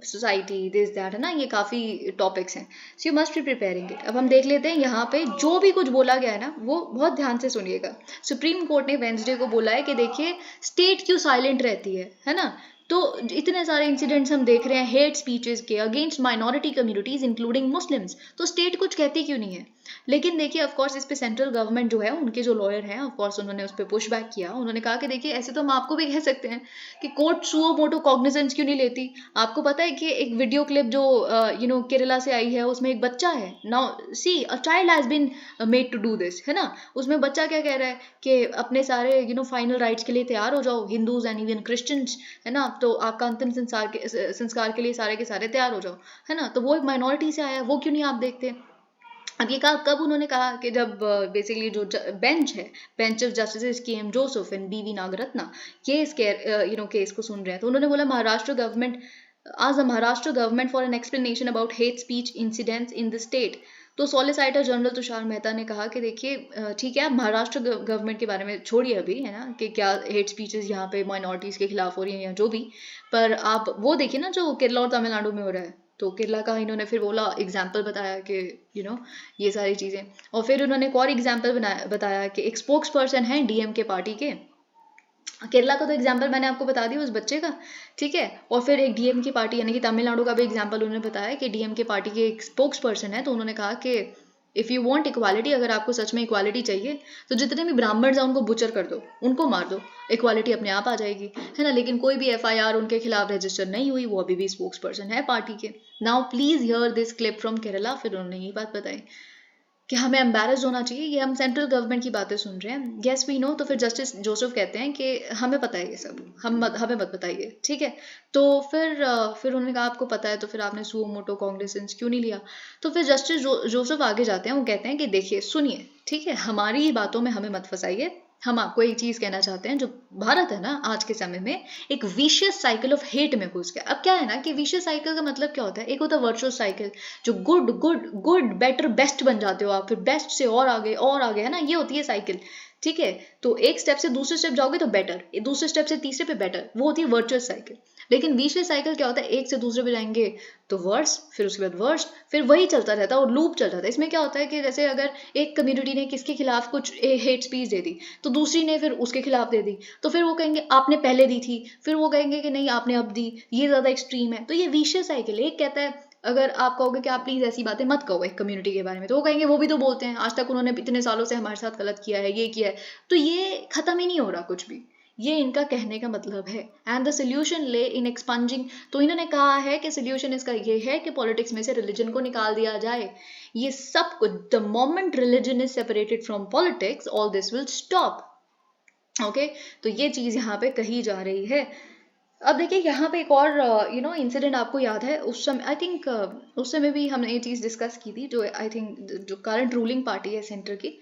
society, this that है ना, ये काफ़ी टॉपिक्स हैं, so you must be preparing it. अब हम देख लेते हैं यहाँ पे जो भी कुछ बोला गया है ना वो बहुत ध्यान से सुनिएगा। सुप्रीम कोर्ट ने वेंसडे को बोला है कि देखिए स्टेट क्यों साइलेंट रहती है ना, तो इतने सारे इंसिडेंट्स हम देख रहे हैं हेट स्पीचेस के against minority communities including Muslims, तो स्टेट कुछ कहती क्यों नहीं है। लेकिन देखिए ऑफ कोर्स इस पे सेंट्रल गवर्नमेंट जो है, उनके जो लॉयर हैं ऑफ कोर्स उन्होंने उस पर पुश बैक किया, उन्होंने कहा कि देखिए ऐसे तो हम आपको भी कह सकते हैं कि कोर्ट सुओ मोटो कॉग्निजेंस क्यों नहीं लेती। आपको पता है कि एक वीडियो क्लिप जो केरला से आई है उसमें एक बच्चा है, now see a child has been made to do this, है ना, उसमें बच्चा क्या कह रहा है कि अपने सारे फाइनल राइट्स के लिए तैयार हो जाओ, हिंदूज एंड इवन क्रिश्चियंस, है ना, तो आपका अंतिम संस्कार के लिए सारे के सारे तैयार हो जाओ, है ना, तो वो एक माइनॉरिटी से आया, वो क्यों नहीं आप देखते। अब ये कहा कब, उन्होंने कहा कि जब बेसिकली जो बेंच है, bench of justice KM Joseph and BV Nagarathna, ये इस केस को सुन रहे हैं, तो उन्होंने बोला महाराष्ट्र गवर्नमेंट आज the Maharashtra government for an explanation about hate speech incidents in the state. तो सॉलिसिटर जनरल तुषार मेहता ने कहा कि देखिए ठीक है, आप महाराष्ट्र गवर्नमेंट के बारे में छोड़िए अभी, है ना, कि क्या हेट स्पीचेस यहाँ पे माइनॉरिटीज के खिलाफ हो रही हैं या जो भी, पर आप वो देखिए ना जो केरला और तमिलनाडु में हो रहा है। तो केरला का इन्होंने फिर बोला एग्जाम्पल बताया कि ये सारी चीज़ें, और फिर उन्होंने एक और एग्जाम्पल बताया कि एक स्पोक्स पर्सन है DMK पार्टी के, केरला का तो एग्जाम्पल मैंने आपको बता दिया उस बच्चे का, ठीक है, और फिर एक DMK पार्टी यानी कि तमिलनाडु का भी एग्जाम्पल उन्होंने बताया कि DMK पार्टी के एक स्पोक्स पर्सन है, तो उन्होंने कहा कि इफ़ यू वांट इक्वालिटी, अगर आपको सच में इक्वालिटी चाहिए तो जितने भी ब्राह्मण हैं उनको बुचर कर दो, उनको मार दो, इक्वालिटी अपने आप आ जाएगी, है ना। लेकिन कोई भी FIR उनके खिलाफ रजिस्टर नहीं हुई, वो अभी भी स्पोक्स पर्सन है पार्टी के। Now please here this clip from Kerala. फिर उन्होंने ये बात बताई कि हमें एम्बेरस्ड होना चाहिए, ये हम सेंट्रल गवर्नमेंट की बातें सुन रहे हैं, येस वी नो। तो फिर जस्टिस जोसेफ कहते हैं कि हमें पता है ये सब, हमें मत बताइए, ठीक है। तो फिर उन्होंने कहा आपको पता है तो फिर आपने सुओ मोटो कॉग्निजेंस क्यों नहीं लिया। तो फिर जस्टिस जोसेफ आगे जाते हैं, वो कहते हैं कि देखिए सुनिए, ठीक है, हमारी ही बातों में हमें मत फंसाइए, हम आपको एक चीज कहना चाहते हैं, जो भारत है ना आज के समय में एक विशियस साइकिल ऑफ हेट में घुस गया। अब क्या है ना कि विशियस साइकिल का मतलब क्या होता है, एक होता है वर्चुअस साइकिल, जो good good good better best बन जाते हो आप, फिर बेस्ट से और आगे, है ना, ये होती है साइकिल, ठीक है। तो एक स्टेप से दूसरे स्टेप जाओगे तो बेटर, दूसरे स्टेप से तीसरे पे बेटर, वो होती है वर्चुअस साइकिल। लेकिन विशियस साइकिल क्या होता है, एक से दूसरे पे जाएंगे तो वर्स, फिर उसके बाद वर्स, फिर वही चलता रहता है और लूप चल जाता है। इसमें क्या होता है कि जैसे अगर एक कम्युनिटी ने किसके खिलाफ कुछ हेट स्पीच दे दी तो दूसरी ने फिर उसके खिलाफ दे दी, तो फिर वो कहेंगे आपने पहले दी थी, फिर वो कहेंगे कि नहीं आपने अब दी, ये ज्यादा एक्सट्रीम है। तो ये विशियस साइकिल। एक कहता है अगर आप कहोगे कि आप प्लीज ऐसी बातें मत कहो एक कम्युनिटी के बारे में, तो वो कहेंगे वो भी तो बोलते हैं, आज तक उन्होंने इतने सालों से हमारे साथ गलत किया है, ये किया है, तो ये खत्म ही नहीं हो रहा कुछ भी। ये इनका कहने का मतलब है। एंड द सोल्यूशन ले इन एक्सपंजिंग, तो इन्होंने कहा है कि सोल्यूशन इसका ये है कि पॉलिटिक्स में से रिलीजन को निकाल दिया जाए। ये सब कुछ, the moment religion is separated from politics all this will stop. Okay, तो ये चीज यहाँ पे कही जा रही है। अब देखिए यहाँ पे एक और इंसिडेंट आपको याद है, उस समय आई थिंक उस समय भी हमने ये चीज़ डिस्कस की थी, जो आई थिंक जो करंट रूलिंग पार्टी है सेंटर की,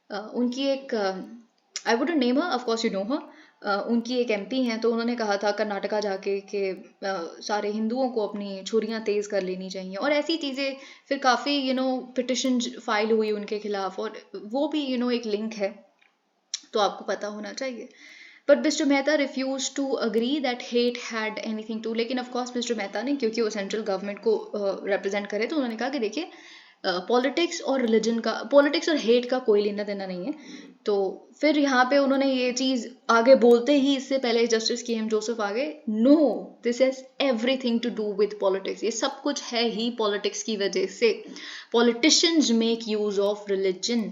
उनकी एक I wouldn't name her, of course you know her, उनकी एक एमपी हैं, तो उन्होंने कहा था कर्नाटका जाके कि सारे हिंदुओं को अपनी छुरियां तेज़ कर लेनी चाहिए और ऐसी चीज़ें। फिर काफ़ी पिटिशन फाइल हुई उनके खिलाफ, और वो भी एक लिंक है, तो आपको पता होना चाहिए। But Mister Mehta refuse to agree that hate had anything to, लेकिन ऑफ कोर्स मिस्टर मेहता ने, क्योंकि वो सेंट्रल गवर्नमेंट को रिप्रेजेंट करे, तो उन्होंने कहा कि देखिए पॉलिटिक्स और रिलीजन का, पॉलिटिक्स और हेट का कोई लेना देना नहीं है। तो फिर यहाँ पे उन्होंने ये चीज़ आगे बोलते ही, इससे पहले जस्टिस के एम जोसेफ आगे, no this has everything to do with politics, ये सब कुछ है ही पॉलिटिक्स की वजह से। Politicians make use of religion.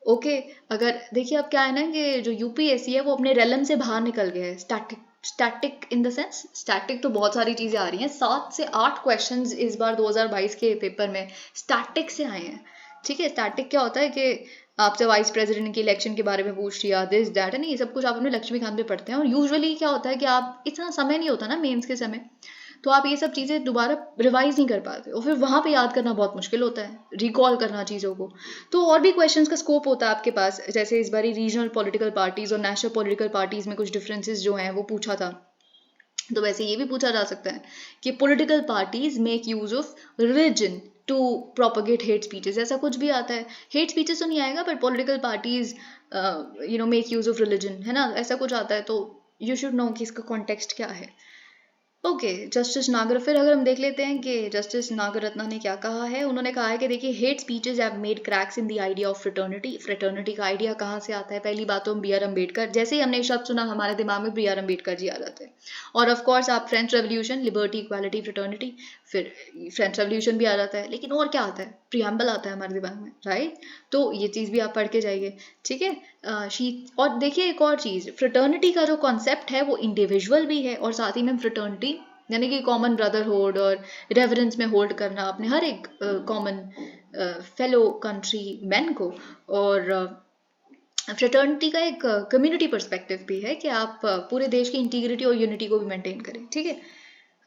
Okay, अगर देखिए अब क्या है ना कि जो यूपीएससी है वो अपने रेलम से बाहर निकल गया है। Static in the sense, static तो बहुत सारी चीज़ें आ रही हैं, 7 से 8 क्वेश्चंस इस बार 2022 के पेपर में स्टैटिक से आए हैं। ठीक है, स्टैटिक क्या होता है कि आपसे वाइस प्रेसिडेंट की इलेक्शन के बारे में पूछ लिया, दिस दैट, नहीं, ये सब कुछ आप अपने लक्ष्मीकांत पे पढ़ते हैं। और यूजुअली क्या होता है कि आप, इतना समय नहीं होता ना मेंस के समय, तो आप ये सब चीज़ें दोबारा रिवाइज नहीं कर पाते, और फिर वहाँ पे याद करना बहुत मुश्किल होता है, रिकॉल करना चीज़ों को। तो और भी क्वेश्चंस का स्कोप होता है आपके पास, जैसे इस बारी रीजनल पॉलिटिकल पार्टीज और नेशनल पॉलिटिकल पार्टीज में कुछ डिफरेंसेस जो हैं वो पूछा था। तो वैसे ये भी पूछा जा सकता है कि political parties make use of religion to propagate hate speeches, ऐसा कुछ भी आता है। हेट स्पीचेस तो नहीं आएगा, but political parties make use of religion, है ना, ऐसा कुछ आता है। तो यू शुड नो कि इसका कॉन्टेक्स्ट क्या है। ओके, जस्टिस नागर, फिर अगर हम देख लेते हैं कि जस्टिस नागरत्ना ने क्या कहा है। उन्होंने कहा है कि देखिए, hate speeches have made cracks in the idea of fraternity. Fraternity का आइडिया कहाँ से आता है? पहली बात तो हम बी आर अम्बेडकर, जैसे ही हमने शब्द सुना हमारे दिमाग में बी आर अम्बेडकर जी आ जाते हैं। और ऑफ कोर्स आप French revolution, liberty, equality, fraternity, फिर फ्रेंच रेवोल्यूशन भी आ जाता है। लेकिन और क्या आता है? प्रियम्बल आता है हमारे दिमाग में, राइट? तो ये चीज़ भी आप पढ़ के जाइए, ठीक है। और देखिए एक और चीज़, फ्रेटर्निटी का जो कॉन्सेप्ट है वो इंडिविजुअल भी है, और साथ ही में फ्रेटर्निटी यानी कि कॉमन ब्रदरहुड और रेवरेंस में होल्ड करना अपने हर एक कॉमन फेलो कंट्री मैन को। और फ्रेटर्निटी का एक कम्युनिटी पर्सपेक्टिव भी है कि आप पूरे देश की इंटीग्रिटी और यूनिटी को भी मेंटेन करें, ठीक है।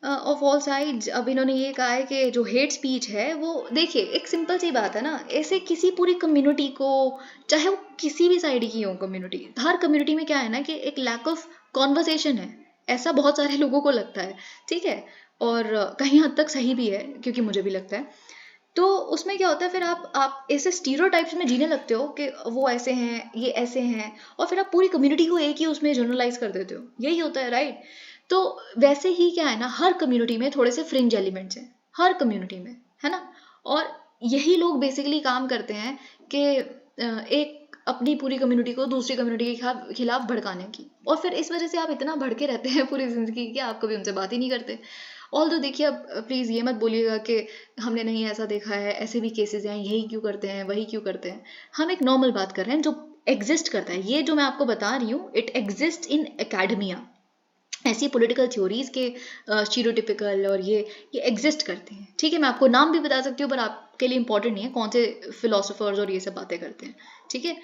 ऑफ ऑल साइड्स, अब इन्होंने ये कहा है कि जो हेट स्पीच है वो, देखिए एक सिंपल सी बात है ना, ऐसे किसी पूरी कम्युनिटी को, चाहे वो किसी भी साइड की हो कम्युनिटी, हर कम्युनिटी में क्या है ना कि एक लैक ऑफ कॉन्वर्सेशन है, ऐसा बहुत सारे लोगों को लगता है, ठीक है। और कहीं हद तक सही भी है, क्योंकि मुझे भी लगता है। तो उसमें क्या होता है, फिर आप ऐसे स्टीरियोटाइप्स में जीने लगते हो कि वो ऐसे हैं, ये ऐसे हैं, और फिर आप पूरी कम्युनिटी को एक ही उसमें जनरलाइज कर देते हो, यही होता है, राइट। तो वैसे ही क्या है ना, हर कम्युनिटी में थोड़े से फ्रिंज एलिमेंट्स हैं, हर कम्युनिटी में, है ना। और यही लोग बेसिकली काम करते हैं कि एक अपनी पूरी कम्युनिटी को दूसरी कम्युनिटी के खिलाफ भड़काने की, और फिर इस वजह से आप इतना भड़के रहते हैं पूरी जिंदगी कि आप कभी उनसे बात ही नहीं करते। ऑल तो देखिए, अब प्लीज़ ये मत बोलिएगा कि हमने नहीं ऐसा देखा है, ऐसे भी केसेस हैं, यही क्यों करते हैं, वही क्यों करते हैं। हम एक नॉर्मल बात कर रहे हैं जो एग्जिस्ट करता है, ये जो मैं आपको बता रही हूँ, इट एग्जिस्ट इन एकेडमिया। ऐसी पॉलिटिकल थ्योरीज के स्टीरियोटिपिकल और ये एग्जिस्ट करते हैं, ठीक है। मैं आपको नाम भी बता सकती हूँ, पर आपके लिए इंपॉर्टेंट नहीं है कौन से फिलोसोफर्स और ये सब बातें करते हैं, ठीक है।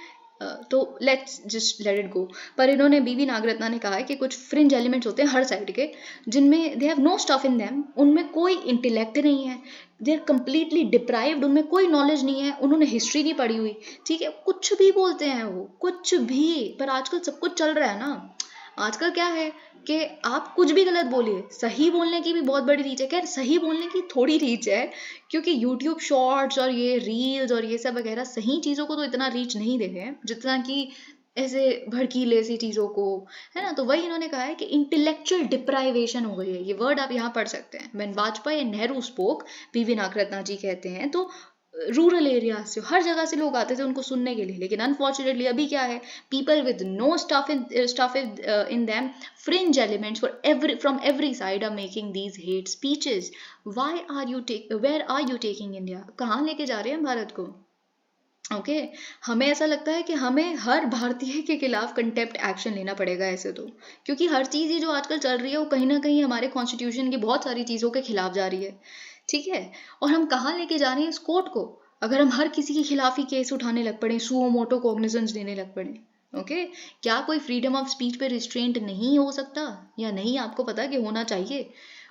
तो let's just let it go. पर इन्होंने, बीवी नागरत्ना ने कहा है कि कुछ फ्रिंज एलिमेंट्स होते हैं हर साइड के, जिनमें they have no stuff in them, उनमें कोई इंटेलेक्ट नहीं है, दे आर कम्प्लीटली डिप्राइव्ड, उनमें कोई नॉलेज नहीं है, उन्होंने हिस्ट्री नहीं पढ़ी हुई, ठीक है, कुछ भी बोलते हैं वो, कुछ भी। पर आजकल सब कुछ चल रहा है ना, आजकल क्या है कि आप कुछ भी गलत बोलिए, सही बोलने की भी बहुत बड़ी रीच है। खैर, सही बोलने की थोड़ी रीच है, क्योंकि यूट्यूब शॉर्ट्स और ये रील्स और ये सब वगैरह सही चीज़ों को तो इतना रीच नहीं दे रहे हैं जितना कि ऐसे भड़कीले सी चीज़ों को, है ना। तो वही इन्होंने कहा है कि इंटेलेक्चुअल डिप्राइवेशन हो गई है, ये वर्ड आप यहाँ पढ़ सकते हैं। When Vajpayee and Nehru spoke, PV Nagarathna ji कहते हैं, तो रूरल एरिया से, हर जगह से लोग आते थे उनको सुनने के लिए। लेकिन अनफॉर्चुनेटली अभी क्या है, people with no stuff in them, fringe elements from every side are making these hate speeches. Where are you taking India? कहाँ लेके जा रहे हैं भारत को? ओके, हमें ऐसा लगता है कि हमें हर भारतीय के खिलाफ कंटेम्प्ट एक्शन लेना पड़ेगा ऐसे तो, क्योंकि हर चीज़ ये जो आजकल चल रही है वो कहीं ना कहीं हमारे कॉन्स्टिट्यूशन की बहुत सारी चीज़ों के खिलाफ जा रही है, ठीक है। और हम कहाँ लेके जा रहे हैं इस कोर्ट को, अगर हम हर किसी के खिलाफ ही केस उठाने लग पड़े, सुओ मोटो कॉग्निजेंस देने लग पड़े। ओके, क्या कोई फ्रीडम ऑफ स्पीच पे रिस्ट्रेंट नहीं हो सकता, या नहीं आपको पता कि होना चाहिए?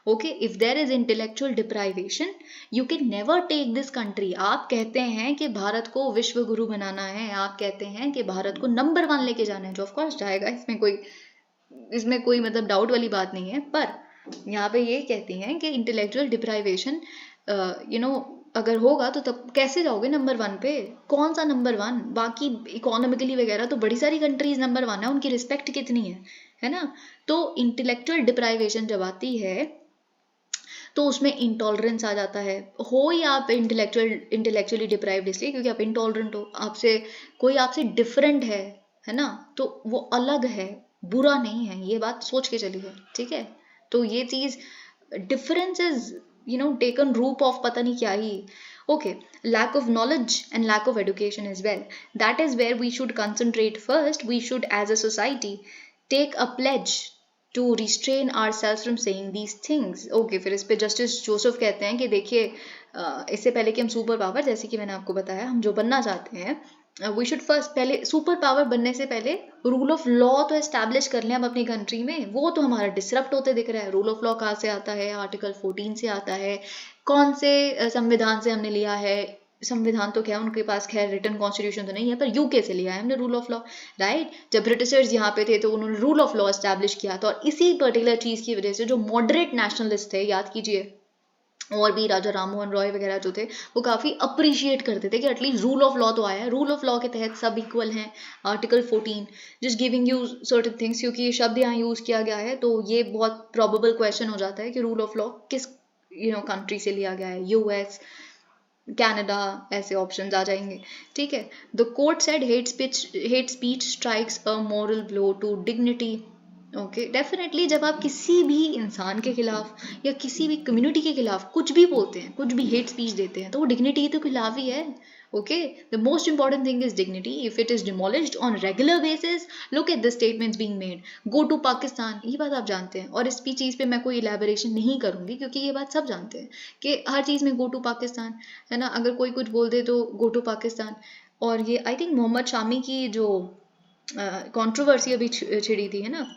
Okay, if there is intellectual deprivation, you can never take this country. आप कहते हैं कि भारत को विश्व गुरु बनाना है, आप कहते हैं कि भारत को नंबर 1 लेके जाना है, जो ऑफकोर्स जाएगा, इसमें कोई इसमें कोई मतलब डाउट वाली बात नहीं है, पर यहाँ पे ये कहती हैं कि इंटेलेक्चुअल डिप्राइवेशन अगर होगा तो तब कैसे जाओगे नंबर 1 पे? कौन सा नंबर 1? बाकी इकोनॉमिकली वगैरह तो बड़ी सारी कंट्रीज नंबर 1 है, उनकी रिस्पेक्ट कितनी है ना? तो इंटेलेक्चुअल डिप्राइवेशन जब आती है तो उसमें इंटॉलरेंस आ जाता है। हो या आप इंटेलेक्चुअली डिप्राइव्ड इसलिए क्योंकि आप इंटॉलरेंट हो, कोई आपसे डिफरेंट है ना? तो वो अलग है, बुरा नहीं है, ये बात सोच के चलिए, ठीक है? तो ये चीज डिफरेंस इज टेकन रूप ऑफ पता नहीं क्या ही। Okay, lack of knowledge and lack of education as well. That is where we should concentrate first. We should, as a society, take a pledge to restrain ourselves from saying these things. Okay, फिर इस पे justice Joseph कहते हैं कि देखिए इससे पहले कि हम सुपर पावर, जैसे कि मैंने आपको बताया, हम जो बनना चाहते हैं, वी शुड फर्स्ट, पहले सुपर पावर बनने से पहले रूल ऑफ लॉ तो एस्टैब्लिश कर लें हम अपनी कंट्री में। वो तो हमारा डिसरप्ट होते दिख रहा है। रूल ऑफ लॉ कहाँ से आता है? आर्टिकल 14 से आता है। कौन से संविधान से हमने लिया है? संविधान तो क्या उनके पास खैर रिटन कॉन्स्टिट्यूशन तो नहीं है, पर यूके से लिया है हमने रूल ऑफ लॉ, राइट? जब ब्रिटिशर्स यहाँ पे थे तो उन्होंने रूल ऑफ लॉ एस्टैब्लिश किया था, और इसी पर्टिकुलर चीज की वजह से जो मॉडरेट नेशनलिस्ट थे, याद कीजिए, और भी राजा राममोहन रॉय वगैरह जो थे, वो काफ़ी अप्रिशिएट करते थे कि एटलीस्ट रूल ऑफ लॉ तो आया है, रूल ऑफ लॉ के तहत सब इक्वल हैं। Article 14 just giving you certain things, क्योंकि ये शब्द यहाँ यूज़ किया गया है तो ये बहुत प्रॉबेबल क्वेश्चन हो जाता है कि रूल ऑफ लॉ किस कंट्री से लिया गया है। यूएस, कनाडा, ऐसे ऑप्शंस आ जाएंगे, ठीक है? The court said hate speech strikes a moral blow to dignity. Okay, definitely जब आप किसी भी इंसान के खिलाफ या किसी भी कम्युनिटी के खिलाफ कुछ भी बोलते हैं, कुछ भी हेट स्पीच देते हैं, तो वो डिग्निटी के तो खिलाफ ही है। Okay, the most important thing is dignity. If it is demolished on regular basis, look at the statements being made, go to Pakistan, ये बात आप जानते हैं, और इस चीज़ पे मैं कोई इलेबोरेशन नहीं करूंगी क्योंकि ये बात सब जानते हैं कि हर चीज़ में गो टू पाकिस्तान, है ना? अगर कोई कुछ बोल दे तो गो टू पाकिस्तान। और ये आई थिंक मोहम्मद शामी की जो कंट्रोवर्सी अभी छिड़ी थी, है ना,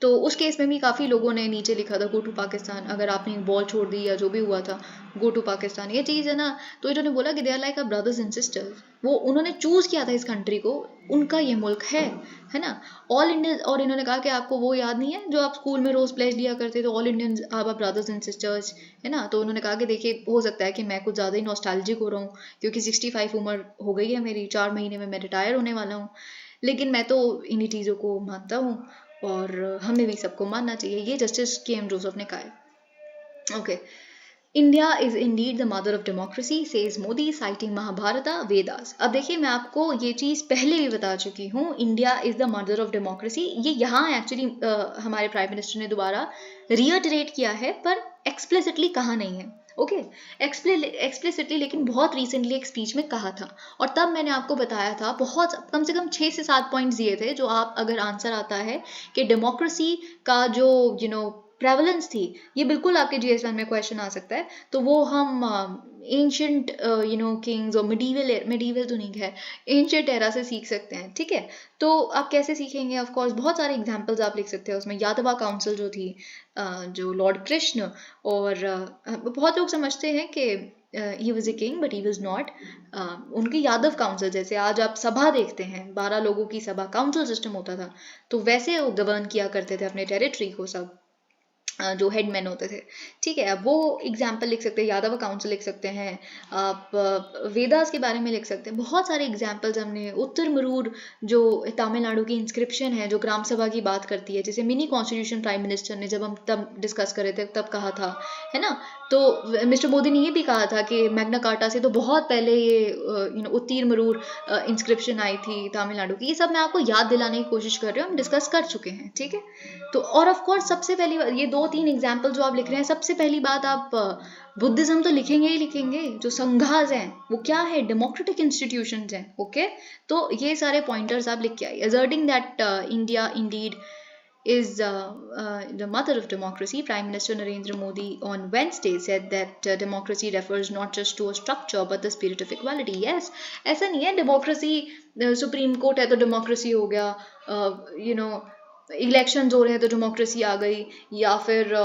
तो उस केस में भी काफ़ी लोगों ने नीचे लिखा था गो टू पाकिस्तान, अगर आपने बॉल छोड़ दी या जो भी हुआ था, गो टू पाकिस्तान, ये चीज़ है ना। तो इन्होंने बोला कि they are like a brothers and sisters, वो उन्होंने चूज़ किया था इस कंट्री को, उनका ये मुल्क है ना? ऑल इंडियन, और इन्होंने कहा कि आपको वो याद नहीं है जो आप स्कूल में रोज़ प्लेज लिया करते थे, all Indians are brothers and sisters, है ना? तो उन्होंने कहा कि देखिए हो सकता है कि मैं कुछ ज़्यादा ही नॉस्टैल्जिक हो रहा हूँ क्योंकि 65 उम्र हो गई है मेरी, 4 महीने में मैं रिटायर होने वाला हूँ, लेकिन मैं तो इन्हीं चीज़ों को मानता हूँ और हमें भी सबको मानना चाहिए। ये जस्टिस के.एम. जोसेफ ने कहा है। Okay, India is indeed the mother of democracy, says Modi, citing Mahabharata Vedas. अब देखिए, मैं आपको ये चीज़ पहले भी बता चुकी हूँ, India is the mother of democracy. ये यहाँ एक्चुअली हमारे प्राइम मिनिस्टर ने दोबारा रियटरेट किया है, पर एक्सप्लिसिटली कहा नहीं है। ओके, एक्सप्लिसिटली लेकिन बहुत रिसेंटली एक स्पीच में कहा था, और तब मैंने आपको बताया था, बहुत कम से कम 6 से 7 पॉइंट्स दिए थे, जो आप अगर आंसर आता है कि डेमोक्रेसी का जो प्रेवलेंस थी, ये बिल्कुल आपके GS1 में क्वेश्चन आ सकता है, तो वो हम एंशंट किंग्स और मिडीवल तो नहीं है, एंशंट एरा से सीख सकते हैं, ठीक है? तो आप कैसे सीखेंगे? ऑफ कोर्स बहुत सारे एग्जांपल्स आप लिख सकते हैं उसमें। यादवा काउंसिल जो थी, जो लॉर्ड कृष्ण, और बहुत लोग समझते हैं कि he was a king but he was not, उनकी यादव काउंसिल, जैसे आज आप सभा देखते हैं, 12 लोगों की सभा, काउंसिल सिस्टम होता था, तो वैसे वो गवर्न किया करते थे अपने टेरिटरी को सब, जो हेडमैन होते थे, ठीक है? अब वो एग्जाम्पल लिख सकते हैं, यादव काउंसिल लिख सकते हैं, आप वेदास के बारे में लिख सकते हैं, बहुत सारे एग्जाम्पल्स हमने। उत्तर मरूर जो तमिलनाडु की इंस्क्रिप्शन है, जो ग्राम सभा की बात करती है, जैसे मिनी कॉन्स्टिट्यूशन प्राइम मिनिस्टर ने जब हम तब डिस्कस कर रहे थे तब कहा था, है ना? तो मिस्टर मोदी ने ये भी कहा था कि मैग्ना कार्टा से तो बहुत पहले ये उत्तर मरूर इंस्क्रिप्शन आई थी तमिलनाडु की। ये सब मैं आपको याद दिलाने की कोशिश कर रही हूँ, हम डिस्कस कर चुके हैं, ठीक है? तो और ऑफ कोर्स सबसे पहली बात, ये 2-3 एग्जाम्पल जो आप लिख रहे हैं, सबसे पहली बात आप बुद्धिज्म तो लिखेंगे ही लिखेंगे। जो संघास हैं वो क्या है? डेमोक्रेटिक इंस्टीट्यूशंस हैं। ओके, तो ये सारे पॉइंटर्स आप लिख के आइए। Asserting that India Indeed is the mother of democracy, Prime Minister Narendra Modi on Wednesday said that democracy refers not just to a structure but the spirit of equality. Yes, ऐसा नहीं है democracy supreme court है तो democracy हो गया, election हो रहे हैं तो डेमोक्रेसी आ गई, या फिर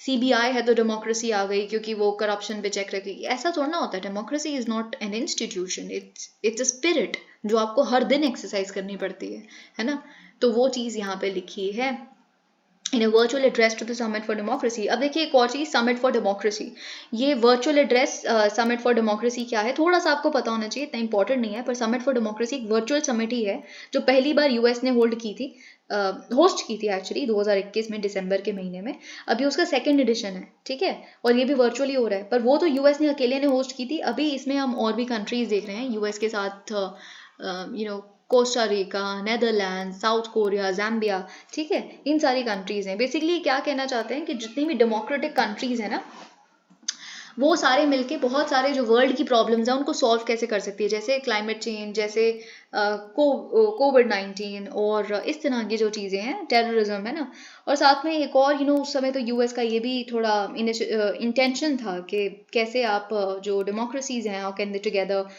CBI है तो डेमोक्रेसी आ गई क्योंकि वो करप्शन पे चेक रखेगी। ऐसा थोड़ा ना होता है। Democracy is not an institution, it's a spirit जो आपको हर दिन एक्सरसाइज करनी पड़ती है ना? तो वो चीज़ यहाँ पे लिखी है in a virtual address to the summit for democracy. अब देखिए एक और चीज़, समिट फॉर डेमोक्रेसी, ये virtual address summit for democracy क्या है, थोड़ा सा आपको पता होना चाहिए, इतना इंपॉर्टेंट नहीं है, पर समिट फॉर डेमोक्रेसी एक वर्चुअल समिट ही है जो पहली बार यूएस ने होल्ड की थी, होस्ट की थी एक्चुअली 2021 में दिसंबर के महीने में। अभी उसका सेकेंड एडिशन है, ठीक है, और ये भी वर्चुअली हो रहा है, पर वो तो यूएस ने अकेले ने होस्ट की थी। अभी इसमें हम और भी कंट्रीज देख रहे हैं यूएस के साथ, Costa Rica, Netherland, south Korea, Zambia, ठीक है, इन सारी कंट्रीज हैं। बेसिकली क्या कहना चाहते हैं कि जितनी भी डेमोक्रेटिक कंट्रीज हैं ना, वो सारे मिलके बहुत सारे जो वर्ल्ड की प्रॉब्लम्स हैं उनको सॉल्व कैसे कर सकती है, जैसे क्लाइमेट चेंज, जैसे कोविड-19 और इस तरह की जो चीज़ें हैं, टेररिज्म है ना। और साथ में एक और उस समय तो यूएस का ये भी थोड़ा इंटेंशन था कि कैसे आप जो डेमोक्रेसीज हैं, how can they together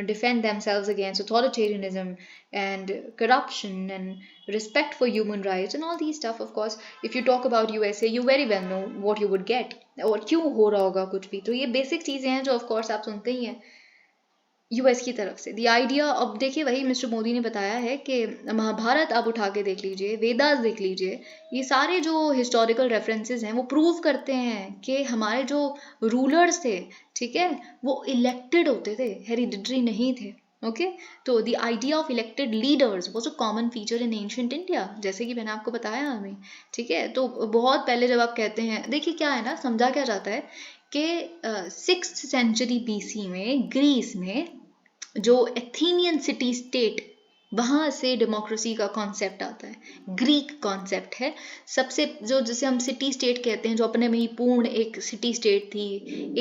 defend themselves against authoritarianism and corruption and respect for human rights and all these stuff. Of course, if you talk about USA, you very well know what you would get और क्यों हो रहा होगा कुछ भी। तो ये basic चीज़ें हैं जो ऑफ कोर्स आप सुनते ही हैं यूएस की तरफ से। द आइडिया, अब देखिए वही मिस्टर मोदी ने बताया है कि महाभारत आप उठा के देख लीजिए, वेदास देख लीजिए, ये सारे जो हिस्टोरिकल रेफरेंसेस हैं वो प्रूव करते हैं कि हमारे जो रूलर्स थे, ठीक है, वो इलेक्टेड होते थे, हेरिडिटरी नहीं थे। ओके तो the idea of elected leaders was a common feature in ancient India, जैसे कि मैंने आपको बताया हमें, ठीक है। तो बहुत पहले जब आप कहते हैं, देखिए क्या है ना, समझा क्या जाता है कि 6th सेंचुरी बीसी में ग्रीस में जो एथेनियन सिटी स्टेट, वहाँ से डेमोक्रेसी का कॉन्सेप्ट आता है, ग्रीक कॉन्सेप्ट है सबसे, जो जिसे हम सिटी स्टेट कहते हैं, जो अपने में ही पूर्ण एक सिटी स्टेट थी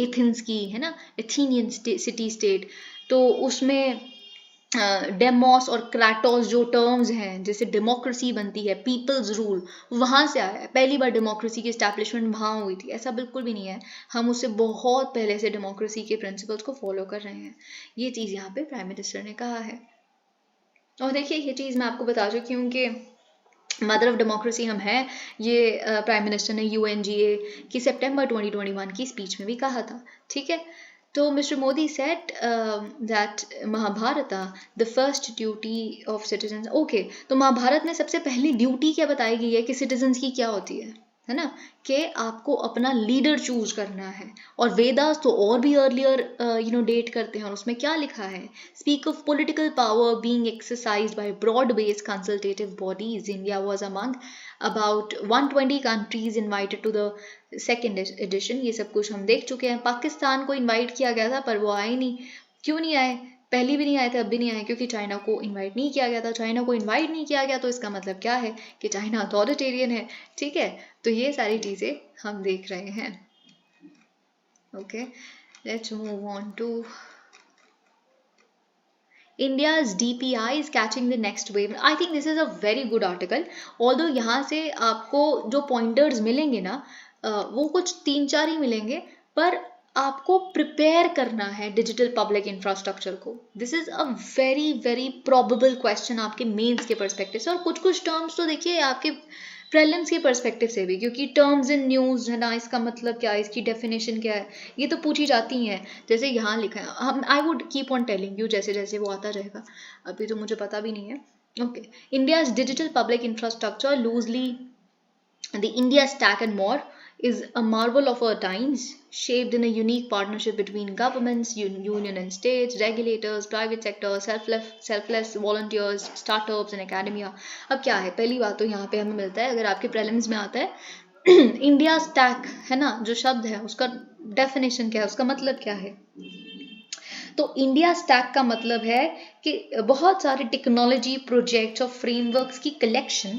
एथेंस की, है ना, एथेनियन सिटी स्टेट। तो उसमें डेमोस और क्राटोस जो टर्म्स हैं, जैसे डेमोक्रेसी बनती है, पीपल्स रूल, वहाँ से आया है। पहली बार डेमोक्रेसी की एस्टैब्लिशमेंट वहाँ हुई थी, ऐसा बिल्कुल भी नहीं है, हम उससे बहुत पहले से डेमोक्रेसी के प्रिंसिपल्स को फॉलो कर रहे हैं। ये चीज़ यहाँ पे प्राइम मिनिस्टर ने कहा है। और देखिए ये चीज़ मैं आपको बता चुकी हूँ कि मदर ऑफ डेमोक्रेसी हम हैं, ये प्राइम मिनिस्टर ने यूएनजीए की सितंबर 2021 की स्पीच में भी कहा था, ठीक है। तो mister Modi said that Mahabharata the first duty of citizens. Okay, तो महाभारत में सबसे पहली ड्यूटी क्या बताई गई है कि सिटीजन्स की क्या होती है ना, कि आपको अपना लीडर चूज करना है। और वेदास तो और भी अर्लियर डेट करते हैं, और उसमें क्या लिखा है, speak of political power being exercised by broad based consultative bodies, India was among about 120 countries invited to the second edition. ये सब कुछ हम देख चुके हैं। पाकिस्तान को इनवाइट किया गया था पर वो आए नहीं। क्यों नहीं आए, पहले भी नहीं आए थे, अब भी नहीं आए, क्योंकि चाइना को इनवाइट नहीं किया गया था। चाइना को इनवाइट नहीं किया गया तो इसका मतलब क्या है कि चाइना अथॉरिटेरियन है, ठीक है। तो ये सारी चीज़ें हम देख रहे हैं। Okay, let's move on to India's DPI is catching the next wave. I think this is a very good article. Although यहाँ से आपको जो pointers मिलेंगे ना, वो कुछ 3-4 ही मिलेंगे, पर आपको प्रिपेयर करना है डिजिटल पब्लिक इंफ्रास्ट्रक्चर को। This is a very very probable question आपके मेंस के पर्सपेक्टिव से, और कुछ कुछ टर्म्स तो देखिए आपके प्रीलिम्स के पर्सपेक्टिव से भी, क्योंकि टर्म्स इन न्यूज़ है ना, इसका मतलब क्या है, इसकी डेफिनेशन क्या है, ये तो पूछी जाती हैं। जैसे यहाँ लिखा है, हम I would keep on telling you जैसे जैसे वो आता रहेगा, अभी तो मुझे पता भी नहीं है। Okay, India's digital public infrastructure loosely the India stack and more is a marvel of our times, shaped in a unique partnership between governments, union and states, regulators, private sector, selfless volunteers, startups and academia. अब क्या है, पहली बात तो यहाँ पे हमें मिलता है, अगर आपके प्रीलिम्स में आता है इंडिया स्टैक है ना, जो शब्द है उसका डेफिनेशन क्या है, उसका मतलब क्या है। तो इंडिया स्टैक का मतलब है कि बहुत सारे टेक्नोलॉजी प्रोजेक्ट्स और फ्रेमवर्क्स की कलेक्शन,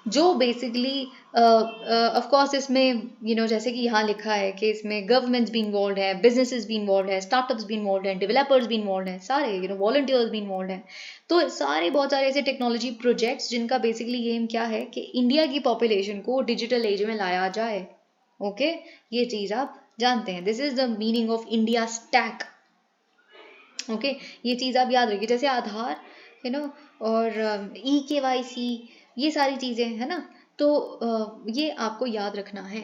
जो बेसिकली ऑफ कोर्स इसमें जैसे कि यहाँ लिखा है कि इसमें गवर्नमेंट्स भी इन्वॉल्व है, बिजनेसेस भी इन्वॉल्व है, स्टार्टअप्स भी इन्वॉल्व हैं, डेवलपर्स भी इन्वॉल्व हैं, सारे वॉलंटियर्स भी इन्वॉल्व हैं। तो सारे बहुत सारे ऐसे टेक्नोलॉजी प्रोजेक्ट्स जिनका बेसिकली एम क्या है कि इंडिया की पॉपुलेशन को डिजिटल एज में लाया जाए। ओके, ये चीज़ आप जानते हैं, this is the meaning of India stack. Okay, ये चीज़ आप याद रखिए, जैसे आधार और EKYC, ये सारी चीज़ें है ना, तो ये आपको याद रखना है।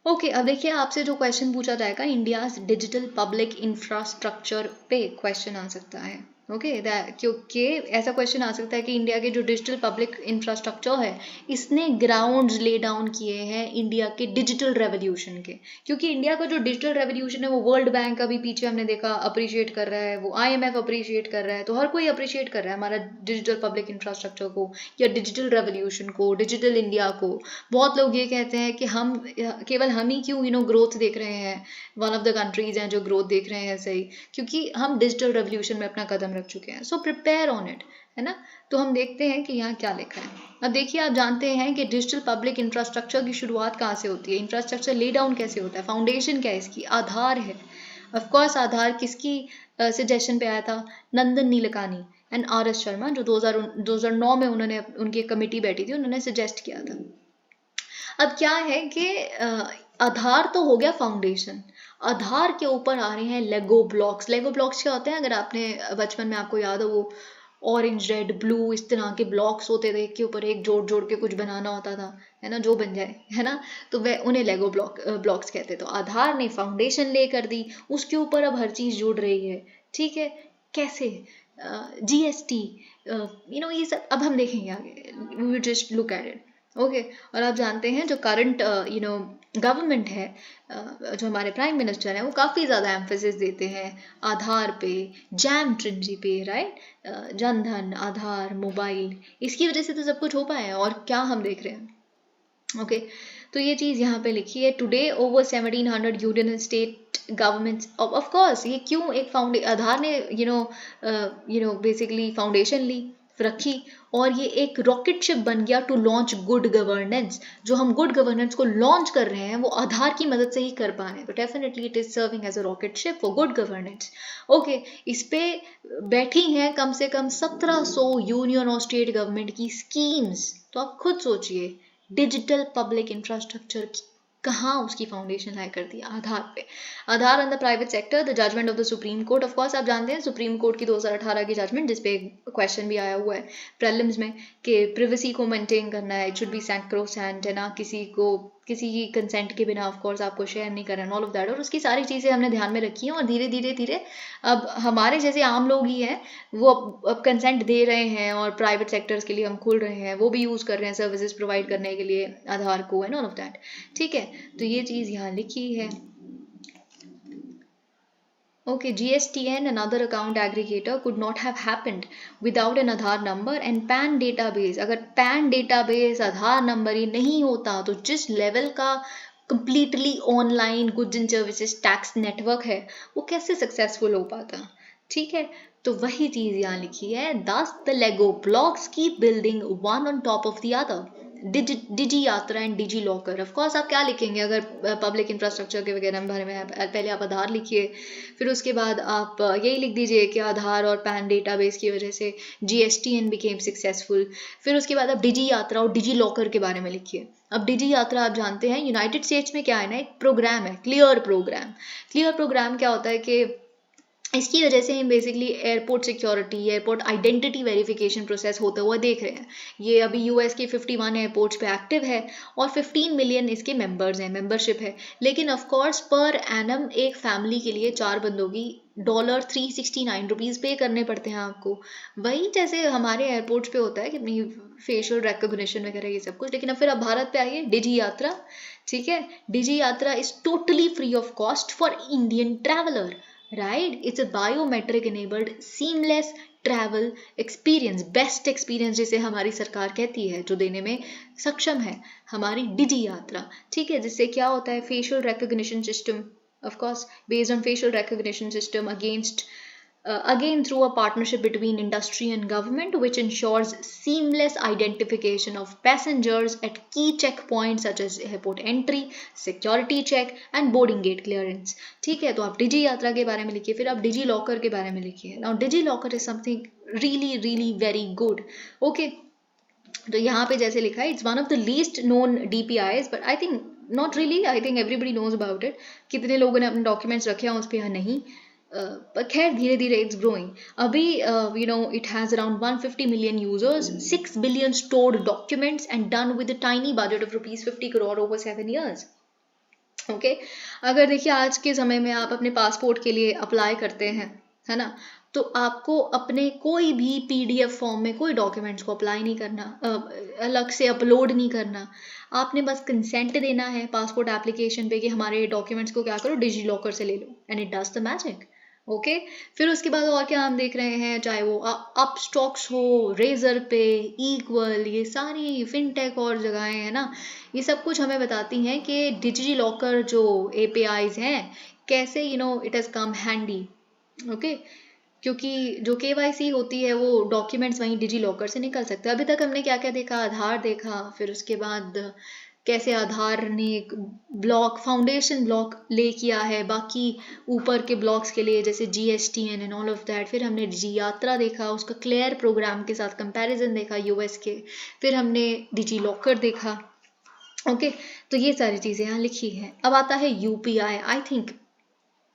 ओके, अब देखिए आपसे जो क्वेश्चन पूछा जाएगा, इंडिया डिजिटल पब्लिक इंफ्रास्ट्रक्चर पे क्वेश्चन आ सकता है। ओके, क्योंकि ऐसा क्वेश्चन आ सकता है कि इंडिया के जो डिजिटल पब्लिक इंफ्रास्ट्रक्चर है इसने ग्राउंड्स ले डाउन किए हैं इंडिया के डिजिटल रेवोल्यूशन के। क्योंकि इंडिया का जो डिजिटल रेवोल्यूशन है वो वर्ल्ड बैंक अभी पीछे हमने देखा अप्रिशिएट कर रहा है, वो IMF अप्रिशिएट कर रहा है, तो हर कोई अप्रिशिएट कर रहा है हमारा डिजिटल पब्लिक इंफ्रास्ट्रक्चर को या डिजिटल रेवोल्यूशन को, डिजिटल इंडिया को। बहुत लोग ये कहते हैं कि हम केवल हम ही क्यों ग्रोथ देख रहे हैं, वन ऑफ द कंट्रीज हैं जो ग्रोथ देख रहे हैं सही, क्योंकि हम डिजिटल रेवोल्यूशन में अपना कदम रख चुके हैं। सो प्रिपेयर ऑन इट, है ना। तो हम देखते हैं कि यहाँ क्या लिखा है। अब देखिए, आप जानते हैं कि डिजिटल पब्लिक इंफ्रास्ट्रक्चर की शुरुआत कहाँ से होती है, इंफ्रास्ट्रक्चर ले डाउन कैसे होता है, फाउंडेशन क्या है इसकी, आधार है। ऑफ कोर्स आधार किसकी सजेशन पे आया था, नंदन नीलकानी एंड RS शर्मा, जो 2009 में उन्होंने उनकी कमेटी बैठी थी, उन्होंने सजेस्ट किया था। अब क्या है कि आधार तो हो गया फाउंडेशन, आधार के ऊपर आ रहे हैं लेगो ब्लॉक्स। लेगो ब्लॉक्स क्या होते हैं, अगर आपने बचपन में आपको याद हो, वो ऑरेंज रेड ब्लू इस तरह के ब्लॉक्स होते थे, के ऊपर एक जोड़ जोड़ के कुछ बनाना होता था, है ना, जो बन जाए, है ना, तो वह उन्हें लेगो ब्लॉक्स कहते। तो आधार ने फाउंडेशन ले कर दी, उसके ऊपर अब हर चीज जुड़ रही है। ठीक है, कैसे, GST, ये सब अब हम देखेंगे आगे, we will just look at it. Okay, और आप जानते हैं जो करंट गवर्नमेंट है, जो हमारे प्राइम मिनिस्टर हैं, वो काफ़ी ज़्यादा एम्फेसिस देते हैं आधार पे, जैम ट्रिंजी पे, राइट, जनधन, आधार, मोबाइल, इसकी वजह से तो सब कुछ हो पाया है। और क्या हम देख रहे हैं, ओके, तो ये चीज़ यहाँ पे लिखी है, today over 1700 union and state governments, of course ये क्यों एक आधार ने बेसिकली फाउंडेशन ली, रखी, और ये एक रॉकेट शिप बन गया टू लॉन्च गुड गवर्नेंस। जो हम गुड गवर्नेंस को लॉन्च कर रहे हैं वो आधार की मदद से ही कर पा रहे हैं, तो definitely it is serving as a rocket ship for good governance. Okay, इस पे बैठी हैं कम से कम 1700 यूनियन और स्टेट गवर्नमेंट की स्कीम्स। तो आप खुद सोचिए, डिजिटल पब्लिक इंफ्रास्ट्रक्चर कहाँ उसकी फाउंडेशन लाई कर दी, आधार पे। Aadhaar and the private sector, the judgment of the supreme court. Of course आप जानते हैं सुप्रीम कोर्ट की 2018 की जजमेंट, जिसपे क्वेश्चन भी आया हुआ है प्रीलिम्स में कि प्रिवेसी को मेंटेन करना है, इट शुड बी सैक्रोसैंट, है ना, किसी की कंसेंट के बिना ऑफ कोर्स आपको शेयर नहीं करना, ऑल ऑफ दैट। और उसकी सारी चीज़ें हमने ध्यान में रखी हैं, और धीरे धीरे धीरे अब हमारे जैसे आम लोग ही हैं वो अब कंसेंट दे रहे हैं, और प्राइवेट सेक्टर्स के लिए हम खुल रहे हैं, वो भी यूज़ कर रहे हैं सर्विसेज प्रोवाइड करने के लिए आधार को, एंड ऑल ऑफ दैट। ठीक है, तो ये चीज़ यहाँ लिखी है। Okay, GSTN, another account aggregator, could not have happened without an Aadhaar number and PAN database. अगर PAN database आधार नंबर ही नहीं होता तो जिस लेवल का completely online goods and services tax network है वो कैसे सक्सेसफुल हो पाता। ठीक है, तो वही चीज यहाँ लिखी है, thus the Lego blocks keep building one on top of the other. Digi Yatra and Digi Locker. Of course आप क्या लिखेंगे अगर पब्लिक इंफ्रास्ट्रक्चर के वगैरह बारे में, पहले आप आधार लिखिए, फिर उसके बाद आप यही लिख दीजिए कि आधार और पैन डेटाबेस की वजह से GSTN बिकेम सक्सेसफुल। फिर उसके बाद आप डिजी यात्रा और डिजी लॉकर के बारे में लिखिए। अब डिजी यात्रा आप जानते हैं यूनाइटेड स्टेट्स में क्या है ना, एक प्रोग्राम है क्लियर प्रोग्राम। क्लियर प्रोग्राम क्या होता है कि इसकी वजह से हम basically airport security, airport identity verification process होता हुआ देख रहे हैं। ये अभी US के 51 एयरपोर्ट्स पे एक्टिव है और 15 मिलियन इसके मेंबर्स हैं, मेंबरशिप है। लेकिन ऑफ कोर्स पर एनम एक फैमिली के लिए 4 बंदों की $369 पे करने पड़ते हैं आपको। वही जैसे हमारे एयरपोर्ट्स पे होता है कि अपनी फेशियल रिकॉग्निशन वगैरह ये सब कुछ। लेकिन अब फिर अब भारत पे आइए, डिजी यात्रा। ठीक है, डिजी यात्रा is totally free of cost for Indian traveller, right? It's a biometric enabled seamless travel experience, best experience जिसे हमारी सरकार कहती है, जो देने में सक्षम है हमारी डिजी यात्रा। ठीक है, जिससे क्या होता है, facial recognition system, of course based on facial recognition system again through a partnership between industry and government, which ensures seamless identification of passengers at key checkpoints such as airport entry, security check and boarding gate clearance. ठीक है, तो आप डिजी यात्रा के बारे में लिखिए, फिर आप डिजी लॉकर के बारे में लिखिए। Now Digi Locker is something really really very good. Okay, तो यहाँ पे जैसे लिखा है, it's one of the least known DPIs, but I think not really, I think everybody knows about it. कितने लोगों ने अपने डॉक्यूमेंट्स रखे हैं उस पर या नहीं, पर खैर धीरे धीरे इट्स ग्रोइंग। अभी it has around 150 million users, 6 billion stored documents and done with a tiny budget of ₹50 crore over 7 years। Okay, अगर देखिए आज के समय में आप अपने पासपोर्ट के लिए अप्लाई करते हैं, है ना, तो आपको अपने कोई भी पीडीएफ फॉर्म में कोई डॉक्यूमेंट्स को अप्लाई नहीं करना, अलग से अपलोड नहीं करना। आपने बस कंसेंट देना है पासपोर्ट एप्लीकेशन पे कि हमारे डॉक्यूमेंट्स को क्या करो, डिजी लॉकर से ले लो, and it does the magic. Okay, फिर उसके बाद और क्या हम देख रहे हैं, चाहे वो अप स्टॉक्स हो, रेजर पे, इक्वल, ये सारी फिनटेक और जगहें हैं ना, ये सब कुछ हमें बताती हैं कि डिजी लॉकर जो एपीआईज हैं कैसे it has come handy. Okay, क्योंकि जो केवाईसी होती है वो डॉक्यूमेंट्स वहीं डिजी लॉकर से निकल सकते हैं। अभी तक हमने क्या क्या देखा, आधार देखा, फिर उसके बाद कैसे आधार ने एक ब्लॉक, फाउंडेशन ब्लॉक ले किया है बाकी ऊपर के ब्लॉक्स के लिए, जैसे GSTN and all of that. फिर हमने डिजी यात्रा देखा, उसका क्लियर प्रोग्राम के साथ कंपैरिजन देखा यूएस के। फिर हमने डिजी लॉकर देखा। ओके, तो ये सारी चीज़ें यहाँ लिखी हैं। अब आता है UPI. I think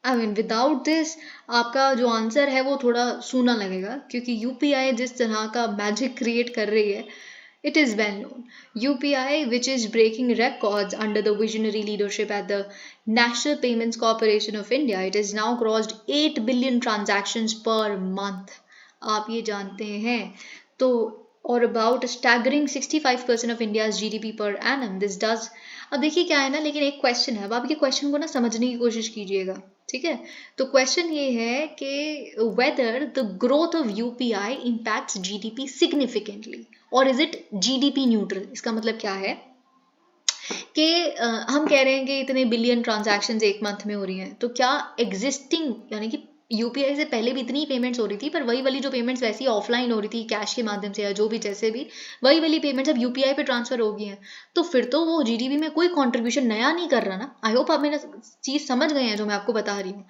without this आपका जो आंसर है वो थोड़ा सूना लगेगा, क्योंकि यूपीआई जिस तरह का मैजिक क्रिएट कर रही है, it is well known. UPI, which is breaking records under the visionary leadership at the National Payments Corporation of India, it has now crossed 8 billion transactions per month. आप ये जानते हैं तो, और about a staggering 65% of India's GDP per annum. This does. अब देखिए क्या है ना, लेकिन एक क्वेश्चन है, अब आप ये क्वेश्चन को ना समझने की कोशिश कीजिएगा, ठीक है। तो क्वेश्चन ये है कि whether the growth of UPI impacts GDP significantly और इज इट जीडीपी न्यूट्रल। इसका मतलब क्या है कि हम कह रहे हैं कि इतने बिलियन ट्रांजैक्शंस एक मंथ में हो रही हैं, तो क्या एग्जिस्टिंग, यानी कि यूपीआई से पहले भी इतनी पेमेंट्स हो रही थी, पर वही वाली जो पेमेंट्स वैसी ऑफलाइन हो रही थी कैश के माध्यम से या जो भी जैसे भी, वही वाली पेमेंट्स अब यूपीआई पे ट्रांसफर हो गई हैं, तो फिर तो वो जीडीपी में कोई कंट्रीब्यूशन नया नहीं कर रहा ना। आई होप आप मेरा चीज़ समझ गए हैं जो मैं आपको बता रही हूँ।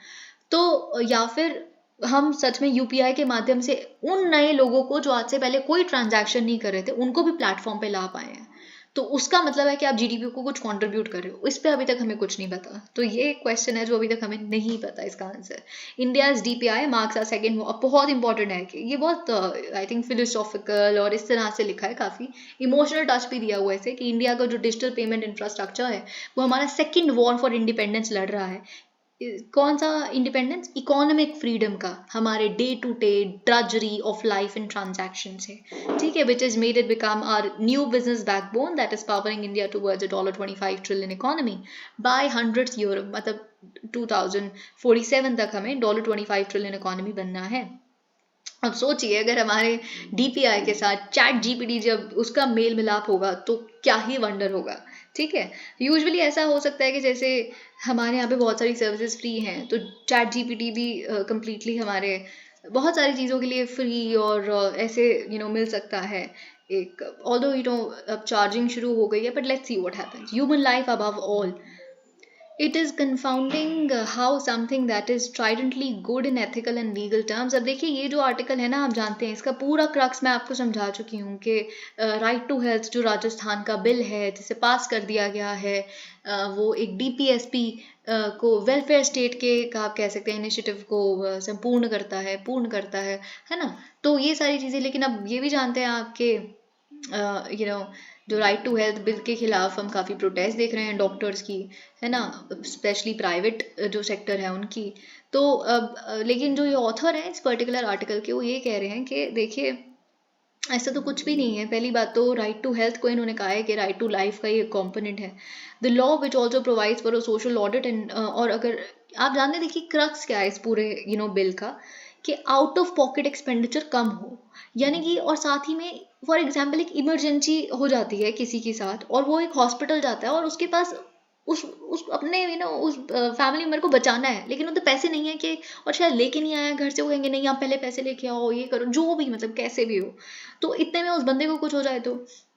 तो या फिर हम सच में यूपीआई के माध्यम से उन नए लोगों को जो आज से पहले कोई ट्रांजैक्शन नहीं कर रहे थे, उनको भी प्लेटफॉर्म पे ला पाए हैं, तो उसका मतलब है कि आप जीडीपी को कुछ कंट्रीब्यूट कर रहे हो। इस पे अभी तक हमें कुछ नहीं पता, तो ये क्वेश्चन है जो अभी तक हमें नहीं पता इसका answer. India's DPI marks are second, बहुत इंपॉर्टेंट है कि ये बहुत आई थिंक फिलोसॉफिकल और इस तरह से लिखा है, काफ़ी इमोशनल टच भी दिया हुआ है इसे, कि इंडिया का जो डिजिटल पेमेंट इंफ्रास्ट्रक्चर है वो हमारा सेकेंड वॉर फॉर इंडिपेंडेंस लड़ रहा है। कौन सा इंडिपेंडेंस, इकोनॉमिक फ्रीडम का, हमारे day to day drudgery of life and transaction से, ठीक है, which is made it become our new business backbone that is powering India towards a $25 trillion economy by 100th year, मतलब 2047 तक हमें $25 trillion economy बनना है। अब सोचिए अगर हमारे डीपीआई के साथ चैट जीपीटी जब उसका मेल मिलाप होगा तो क्या ही वंडर होगा, ठीक है। यूजुअली ऐसा हो सकता है कि जैसे हमारे यहाँ पे बहुत सारी सर्विसेज फ्री हैं, तो चैट जीपीटी भी कम्प्लीटली हमारे बहुत सारी चीज़ों के लिए फ्री और ऐसे मिल सकता है एक, ऑल्दो अब चार्जिंग शुरू हो गई है, but let's see what happens. Human life above all, it is confounding how something that is tridently good in ethical and legal terms। अब देखिए ये जो आर्टिकल है ना, आप जानते हैं इसका पूरा क्रक्स मैं आपको समझा चुकी हूँ कि राइट टू हेल्थ जो राजस्थान का बिल है जिसे पास कर दिया गया है, वो एक डीपीएसपी को, वेलफेयर स्टेट के का आप कह सकते हैं इनिशिएटिव को संपूर्ण करता है, पूर्ण करता है ना। तो ये सारी चीज़ें, लेकिन अब ये भी जानते हैं आपके जो राइट टू हेल्थ बिल के खिलाफ हम काफ़ी प्रोटेस्ट देख रहे हैं डॉक्टर्स की, है ना, स्पेशली प्राइवेट जो सेक्टर है उनकी। तो अब लेकिन जो ये ऑथर है इस पर्टिकुलर आर्टिकल के, वो ये कह रहे हैं कि देखिए ऐसा तो कुछ भी नहीं है। पहली बात तो राइट टू हेल्थ को इन्होंने कहा है कि राइट टू लाइफ का ये कॉम्पोनेंट है। The law which also provides for a social audit and, और अगर आप जानते देखिए क्रक्स क्या है इस पूरे बिल का, कि आउट ऑफ पॉकेट एक्सपेंडिचर कम हो, यानी कि, और साथ ही में फॉर एग्जाम्पल एक इमरजेंसी हो जाती है किसी के साथ और वो एक हॉस्पिटल जाता है और उसके पास उस अपने उस फैमिली मेम्बर को बचाना है, लेकिन उनके पैसे नहीं है कि, और शायद लेके नहीं आया घर से, वो कहेंगे नहीं आप पहले पैसे लेके आओ, ये करो, जो भी मतलब कैसे भी हो, तो इतने में उस बंदे को कुछ हो जाए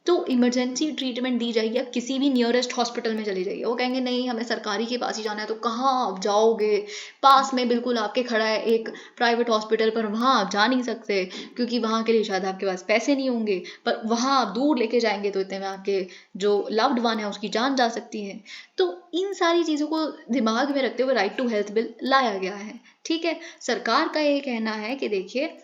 तो इमरजेंसी ट्रीटमेंट दी जाएगी। आप किसी भी नियरेस्ट हॉस्पिटल में चली जाइए, वो कहेंगे नहीं हमें सरकारी के पास ही जाना है, तो कहाँ आप जाओगे, पास में बिल्कुल आपके खड़ा है एक प्राइवेट हॉस्पिटल, पर वहाँ आप जा नहीं सकते क्योंकि वहाँ के लिए शायद आपके पास पैसे नहीं होंगे, पर वहाँ आप दूर लेके जाएंगे तो इतने में आपके जो लव्ड वन है उसकी जान जा सकती है। तो इन सारी चीज़ों को दिमाग में रखते हुए राइट टू हेल्थ बिल लाया गया है, ठीक है। सरकार का ये कहना है कि देखिए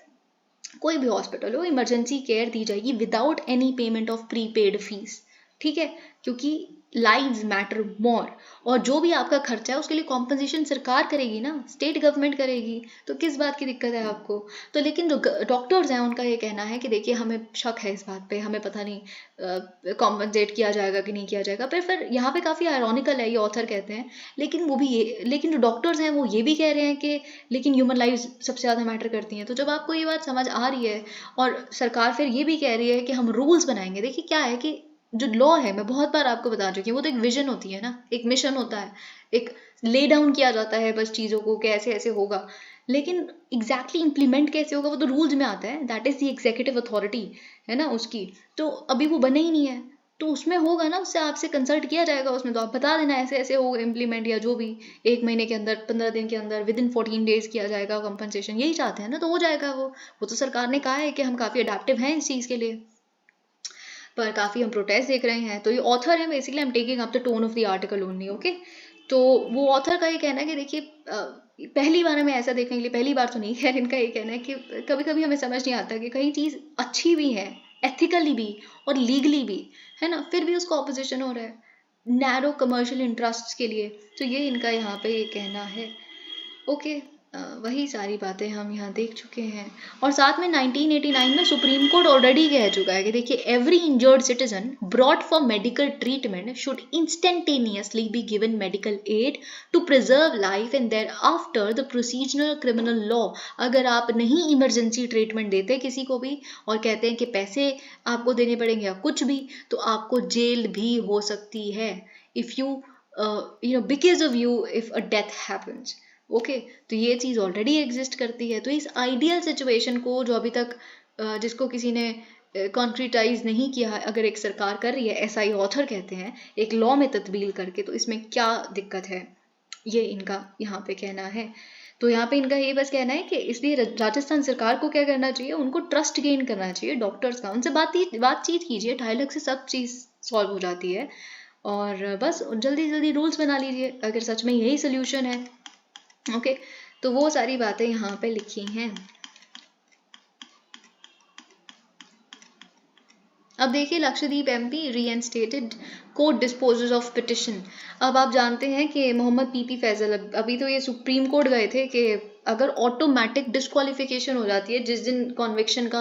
कोई भी हॉस्पिटल हो, इमरजेंसी केयर दी जाएगी without any payment of prepaid fees, ठीक है, क्योंकि लाइव्स मैटर मोर, और जो भी आपका खर्चा है उसके लिए कॉम्पनसेशन सरकार करेगी ना, स्टेट गवर्नमेंट करेगी, तो किस बात की दिक्कत है आपको। तो लेकिन जो डॉक्टर्स हैं उनका ये कहना है कि देखिए हमें शक है इस बात पे, हमें पता नहीं कॉम्पनसेट किया जाएगा कि नहीं किया जाएगा। फिर यहाँ पे काफ़ी आयरॉनिकल है, ये ऑथर कहते हैं, लेकिन जो डॉक्टर्स हैं वो ये भी कह रहे हैं कि लेकिन ह्यूमन लाइफ सबसे ज़्यादा मैटर करती हैं। तो जब आपको ये बात समझ आ रही है और सरकार फिर ये भी कह रही है कि हम रूल्स बनाएंगे, देखिए क्या है कि जो लॉ है, मैं बहुत बार आपको बता चुकी हूँ, वो तो एक विजन होती है ना, एक मिशन होता है, एक ले डाउन किया जाता है बस चीज़ों को कि ऐसे ऐसे होगा, लेकिन एग्जैक्टली इम्प्लीमेंट कैसे होगा वो तो रूल्स में आता है, that is the executive authority है ना उसकी। तो अभी वो बने ही नहीं है, तो उसमें होगा ना, उससे आपसे कंसल्ट किया जाएगा, उसमें तो आप बता देना ऐसे ऐसे होगा इम्प्लीमेंट, या जो भी 1 महीने के अंदर, 15 दिन के अंदर, विद इन 14 डेज किया जाएगा कंपनसेशन, यही चाहते हैं ना, तो हो जाएगा वो तो सरकार ने कहा है कि हम काफ़ी अडेप्टिव हैं इस चीज़ के लिए, पर काफ़ी हम प्रोटेस्ट देख रहे हैं। तो ये ऑथर है, basically I am taking up the tone of the article only, okay. तो वो ऑथर का ये कहना है कि देखिए पहली बार हमें ऐसा देखने के लिए, पहली बार तो नहीं, खैर इनका ये कहना है कि कभी कभी हमें समझ नहीं आता कि कहीं चीज़ अच्छी भी है, एथिकली भी और लीगली भी, है ना, फिर भी उसका ऑपोजिशन हो रहा है नैरो कमर्शियल इंटरेस्ट्स के लिए। तो ये इनका यहाँ पे ये कहना है, ओके। वही सारी बातें हम यहाँ देख चुके हैं। और साथ में 1989 में सुप्रीम कोर्ट ऑलरेडी कह चुका है कि देखिए every injured citizen brought for medical treatment should instantaneously be given medical aid to preserve life and thereafter the procedural criminal law. अगर आप नहीं इमरजेंसी ट्रीटमेंट देते किसी को भी और कहते हैं कि पैसे आपको देने पड़ेंगे या कुछ भी, तो आपको जेल भी हो सकती है if you because of you if a death happens, okay. तो ये चीज़ ऑलरेडी एग्जिस्ट करती है। तो इस आइडियल सिचुएशन को जो अभी तक जिसको किसी ने कॉन्क्रीटाइज नहीं किया है, अगर एक सरकार कर रही है, ऐसा ही ऑथर कहते हैं, एक लॉ में तब्दील करके, तो इसमें क्या दिक्कत है, ये इनका यहाँ पे कहना है। तो यहाँ पे इनका ये बस कहना है कि इसलिए राजस्थान सरकार को क्या करना चाहिए, उनको ट्रस्ट गेन करना चाहिए डॉक्टर्स का, उनसे बातचीत कीजिए, 2.5 लाख से सब चीज़ सॉल्व हो जाती है, और बस जल्दी जल्दी रूल्स बना लीजिए अगर सच में यही सोल्यूशन है, ओके। तो वो सारी बातें यहाँ पे लिखी हैं। अब देखिए Lakshadweep MP reinstated court dispossess of petition. अब आप जानते हैं कि मोहम्मद पीपी फैजल, अभी तो ये सुप्रीम कोर्ट गए थे कि अगर ऑटोमेटिक डिस्क्वालिफिकेशन हो जाती है जिस दिन कॉन्विक्शन का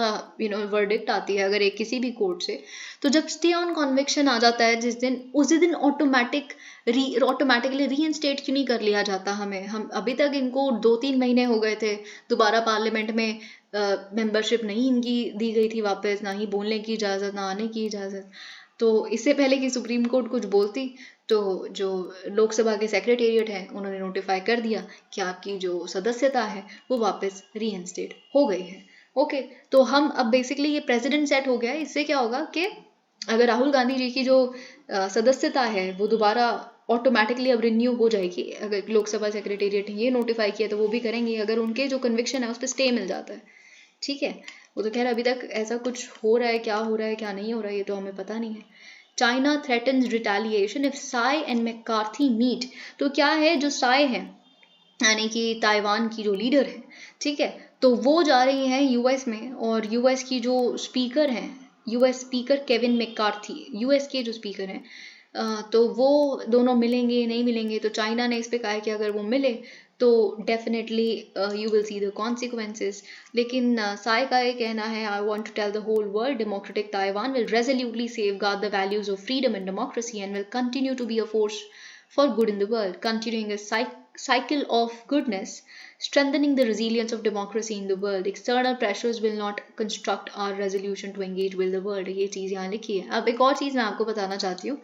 वर्डिक्ट आती है अगर एक किसी भी कोर्ट से, तो जब स्टे ऑन कॉन्विक्शन आ जाता है जिस दिन, उसी दिन ऑटोमेटिकली रीइंस्टेट क्यों नहीं कर लिया जाता हमें। हम अभी तक इनको 2-3 महीने हो गए थे, दोबारा पार्लियामेंट में मेंबरशिप नहीं इनकी दी गई थी वापस, ना ही बोलने की इजाज़त, ना आने की इजाज़त। तो इससे पहले कि सुप्रीम कोर्ट कुछ बोलती, तो जो लोकसभा के सेक्रेटेरिएट हैं उन्होंने नोटिफाई कर दिया कि आपकी जो सदस्यता है वो वापस रीइंस्टेट हो गई है, ओके। तो हम अब बेसिकली ये प्रेसिडेंट सेट हो गया है। इससे क्या होगा कि अगर राहुल गांधी जी की जो सदस्यता है वो दोबारा ऑटोमेटिकली अब रिन्यू हो जाएगी, अगर लोकसभा सेक्रेटेरिएट ने ये नोटिफाई किया तो वो भी करेंगे, अगर उनके जो कन्विक्शन है उस पर स्टे मिल जाता है, ठीक है। वो तो खैर अभी तक ऐसा कुछ हो रहा है, क्या हो रहा है क्या नहीं हो रहा है ये तो हमें पता नहीं है। China threatens retaliation if Tsai and McCarthy meet. तो क्या है, जो साई है यानी कि ताइवान की जो लीडर है, ठीक है, तो वो जा रही हैं यूएस में, और यूएस की जो स्पीकर हैं, US speaker Kevin McCarthy, US के जो स्पीकर हैं, तो वो दोनों मिलेंगे नहीं मिलेंगे। तो चाइना ने इस पे कहा है कि अगर वो मिले तो definitely you will see the consequences. लेकिन साई का ये कहना है, I want to tell the whole world democratic Taiwan will resolutely safeguard the values of freedom and democracy and will continue to be a force for good in the world, continuing a cycle of goodness, strengthening the resilience of democracy in the world. External pressures will not construct our resolution to engage with the world. ये चीज़ यहाँ लिखी है। अब एक और चीज़ मैं आपको बताना चाहती हूँ,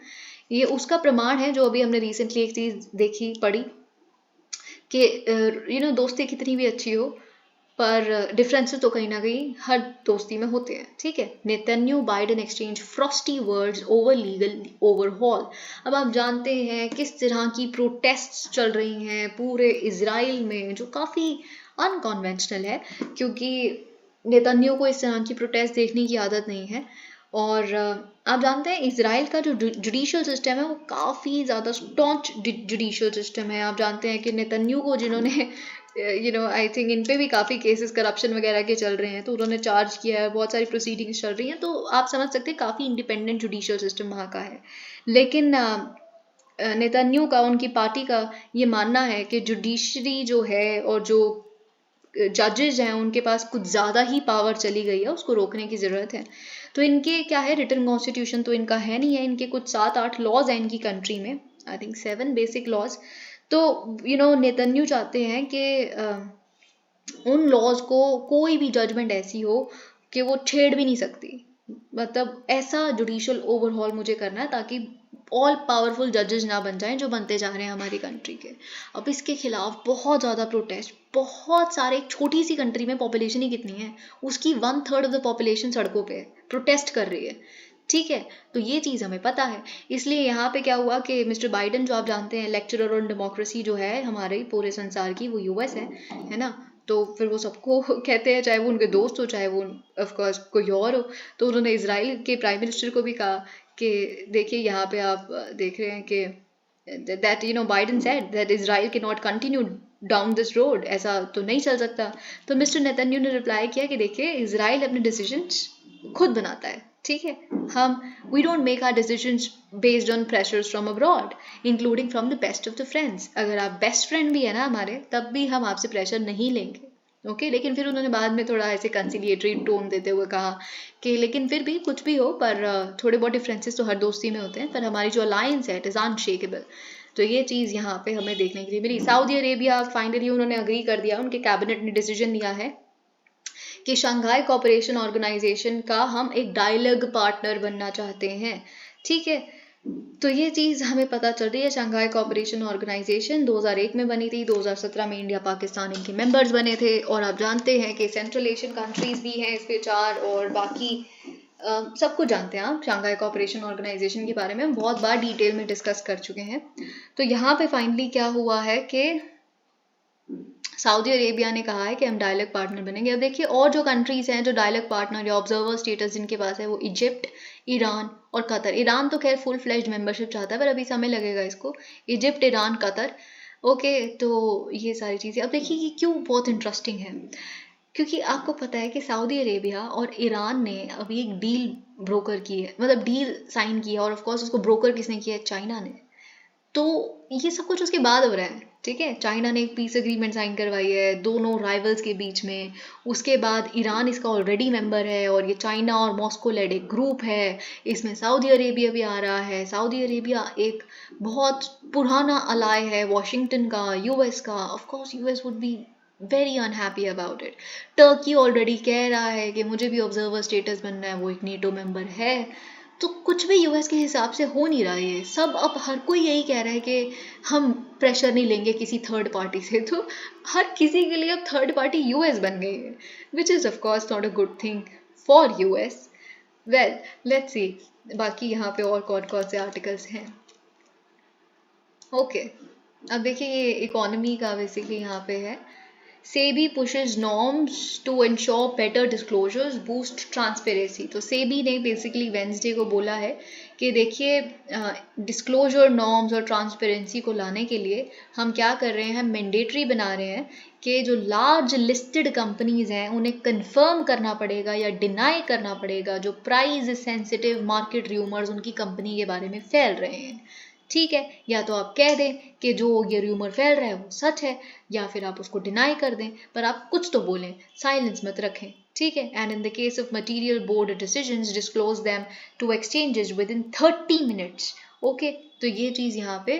ये उसका प्रमाण है जो अभी हमने रिसेंटली एक चीज़ देखी पढ़ी कि दोस्ती कितनी भी अच्छी हो पर डिफरेंसेस तो कहीं ना कहीं हर दोस्ती में होते हैं, ठीक है। Netanyahu Biden exchange Frosty words over legal overhaul. अब आप जानते हैं किस तरह की प्रोटेस्ट्स चल रही हैं पूरे इजराइल में, जो काफ़ी अनकन्वेंशनल है, क्योंकि नेतन्याहू को इस तरह की प्रोटेस्ट देखने की आदत नहीं है। और आप जानते हैं इजराइल का जो जुडिशियल सिस्टम है वो काफ़ी ज़्यादा स्टॉन्च जुडिशियल सिस्टम है। आप जानते हैं कि नेतन्याहू को जिन्होंने आई थिंक इन पे भी काफ़ी केसेस करप्शन वगैरह के चल रहे हैं, तो उन्होंने चार्ज किया है, बहुत सारी प्रोसीडिंग्स चल रही हैं, तो आप समझ सकते हैं काफ़ी इंडिपेंडेंट जुडिशियल सिस्टम वहाँ का है। लेकिन नेतन्याहू का, उनकी पार्टी का ये मानना है कि जुडिशरी जो है और जो जजेस हैं उनके पास कुछ ज़्यादा ही पावर चली गई है, उसको रोकने की ज़रूरत है। तो इनके क्या है, रिटर्न कॉन्स्टिट्यूशन तो इनका है नहीं है, इनके कुछ 7-8 लॉज हैं इनकी कंट्री में, आई थिंक 7 बेसिक लॉज। तो नेतन्याहू चाहते हैं कि उन लॉज को कोई भी जजमेंट ऐसी हो कि वो छेड़ भी नहीं सकती। मतलब ऐसा जुडिशियल ओवरहॉल मुझे करना है ताकि ऑल पावरफुल जजेस ना बन जाएं जो बनते जा रहे हैं हमारी कंट्री के। अब इसके खिलाफ बहुत ज़्यादा प्रोटेस्ट, बहुत सारे, एक छोटी सी कंट्री में पॉपुलेशन ही कितनी है, उसकी 1/3 ऑफ द पॉपुलेशन सड़कों पे प्रोटेस्ट कर रही है। ठीक है, तो ये चीज़ हमें पता है। इसलिए यहाँ पे क्या हुआ कि मिस्टर बाइडन, जो आप जानते हैं लेक्चरर ऑन डेमोक्रेसी जो है हमारे पूरे संसार की, वो यूएस है ना, तो फिर वो सबको कहते हैं, चाहे वो उनके दोस्त हो, चाहे वो ऑफकोर्स कोई और हो। तो उन्होंने इसराइल के प्राइम मिनिस्टर को भी कहा कि देखिए यहाँ पे आप देख रहे हैं कि that Biden said that Israel cannot continue down this road, ऐसा तो नहीं चल सकता। तो मिस्टर नेतन्याहू ने रिप्लाई किया कि देखिए इजराइल अपने डिसीजंस खुद बनाता है, ठीक है, हम we don't make our decisions based on pressures from abroad including from the best of the friends. अगर आप बेस्ट फ्रेंड भी है ना हमारे, तब भी हम आपसे प्रेशर नहीं लेंगे। ओके, लेकिन फिर उन्होंने बाद में थोड़ा ऐसे कंसिलिएटरी टोन देते हुए कहा कि लेकिन फिर भी कुछ भी हो, पर थोड़े बहुत डिफरेंसेस तो हर दोस्ती में होते हैं, पर हमारी जो अलायंस है इट इज़ अनशेकेबल। तो ये चीज़ यहाँ पे हमें देखने के लिए मिली। सऊदी अरेबिया फाइनली उन्होंने अग्री कर दिया, उनके कैबिनेट ने डिसीजन लिया है कि शंघाई कोऑपरेशन ऑर्गेनाइजेशन का हम एक डायलॉग पार्टनर बनना चाहते हैं। ठीक है, तो ये चीज़ हमें पता चल रही है। शंघाई कोऑपरेशन ऑर्गेनाइजेशन 2001 में बनी थी, 2017 में इंडिया पाकिस्तान इनके मेंबर्स बने थे, और आप जानते हैं कि सेंट्रल एशियन कंट्रीज भी हैं इसके 4, और बाकी सब कुछ जानते हैं आप शंघाई कोऑपरेशन ऑर्गेनाइजेशन के बारे में, हम बहुत बार डिटेल में डिस्कस कर चुके हैं। तो यहाँ पे फाइनली क्या हुआ है कि सऊदी अरेबिया ने कहा है कि हम डायलॉग पार्टनर बनेंगे। अब देखिए और जो कंट्रीज हैं जो डायलॉग पार्टनर या ऑब्जर्वर स्टेटस जिनके पास है, वो इजिप्ट, ईरान और कतर। ईरान तो खैर फुल फ्लेज्ड मेंबरशिप चाहता है, पर अभी समय लगेगा इसको। इजिप्ट, ईरान, कतर, ओके, तो ये सारी चीज़ें। अब देखिए ये क्यों बहुत इंटरेस्टिंग है, क्योंकि आपको पता है कि सऊदी अरेबिया और ईरान ने अभी एक डील ब्रोकर की है, मतलब डील साइन की है, और ऑफकोर्स उसको ब्रोकर किसने किया है, चाइना ने। तो ये सब कुछ उसके बाद हो रहा है, ठीक है। चाइना ने एक पीस एग्रीमेंट साइन करवाई है दोनों राइवल्स के बीच में, उसके बाद ईरान इसका ऑलरेडी मेंबर है, और ये चाइना और मॉस्को लेड एक ग्रुप है, इसमें सऊदी अरेबिया भी आ रहा है। सऊदी अरेबिया एक बहुत पुराना अलाय है वॉशिंगटन का, यूएस का। Of course US would be very unhappy about it. Turkey already कह रहा है कि मुझे भी ऑब्जर्वर स्टेटस बनना है, वो एक नेटो मेंबर है। तो कुछ भी यूएस के हिसाब से हो नहीं रहा है ये सब। अब हर कोई यही कह रहा है कि हम प्रेशर नहीं लेंगे किसी थर्ड पार्टी से, तो हर किसी के लिए अब थर्ड पार्टी यूएस बन गई है, which is of course not a good thing for US. Well let's see बाकी यहाँ पे और कौन कौन से आर्टिकल्स हैं। ओके, अब देखिए ये इकोनॉमी का बेसिकली यहाँ पे है। SEBI pushes norms to ensure better disclosures, boost transparency। तो SEBI ने बेसिकली वेंसडे को बोला है कि देखिए डिस्क्लोजर नॉर्म्स और ट्रांसपेरेंसी को लाने के लिए हम क्या कर रहे हैं, हम मैंडेटरी बना रहे हैं कि जो लार्ज लिस्टेड कंपनीज हैं उन्हें कंफर्म करना पड़ेगा या डिनाई करना पड़ेगा जो प्राइस सेंसिटिव मार्केट र्यूमर्स उनकी कंपनी के बारे में फैल रहे हैं। ठीक है, या तो आप कह दें कि जो ये र्यूमर फैल रहा है वो सच है, या फिर आप उसको डिनाई कर दें, पर आप कुछ तो बोलें, साइलेंस मत रखें। ठीक है, and in the case of material board decisions disclose them to exchanges within 30 minutes. Okay, तो ये चीज़ यहाँ पे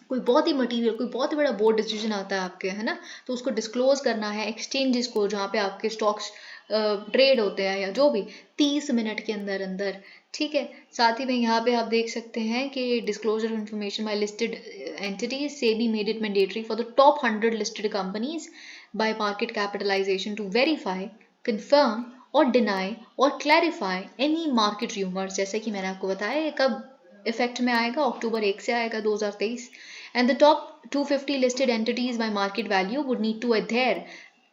कोई बहुत ही मटीरियल, कोई बहुत ही बड़ा बोर्ड डिसीजन आता है आपके, है ना, तो उसको डिस्क्लोज करना है एक्सचेंजेस को जहाँ पे आपके स्टॉक्स ट्रेड होते हैं या जो भी, 30 मिनट के अंदर अंदर। ठीक है, साथ ही में यहाँ पे आप देख सकते हैं कि disclosure information by listed entities, SEBI made it mandatory for the top 100 listed companies by market capitalization to verify, confirm और डिनाई और क्लैरिफाई एनी मार्केट र्यूमर्स। जैसे कि मैंने आपको बताया ये कब इफेक्ट में आएगा, अक्टूबर 1 से आएगा 2023। And the top 250 listed entities by market value would need to adhere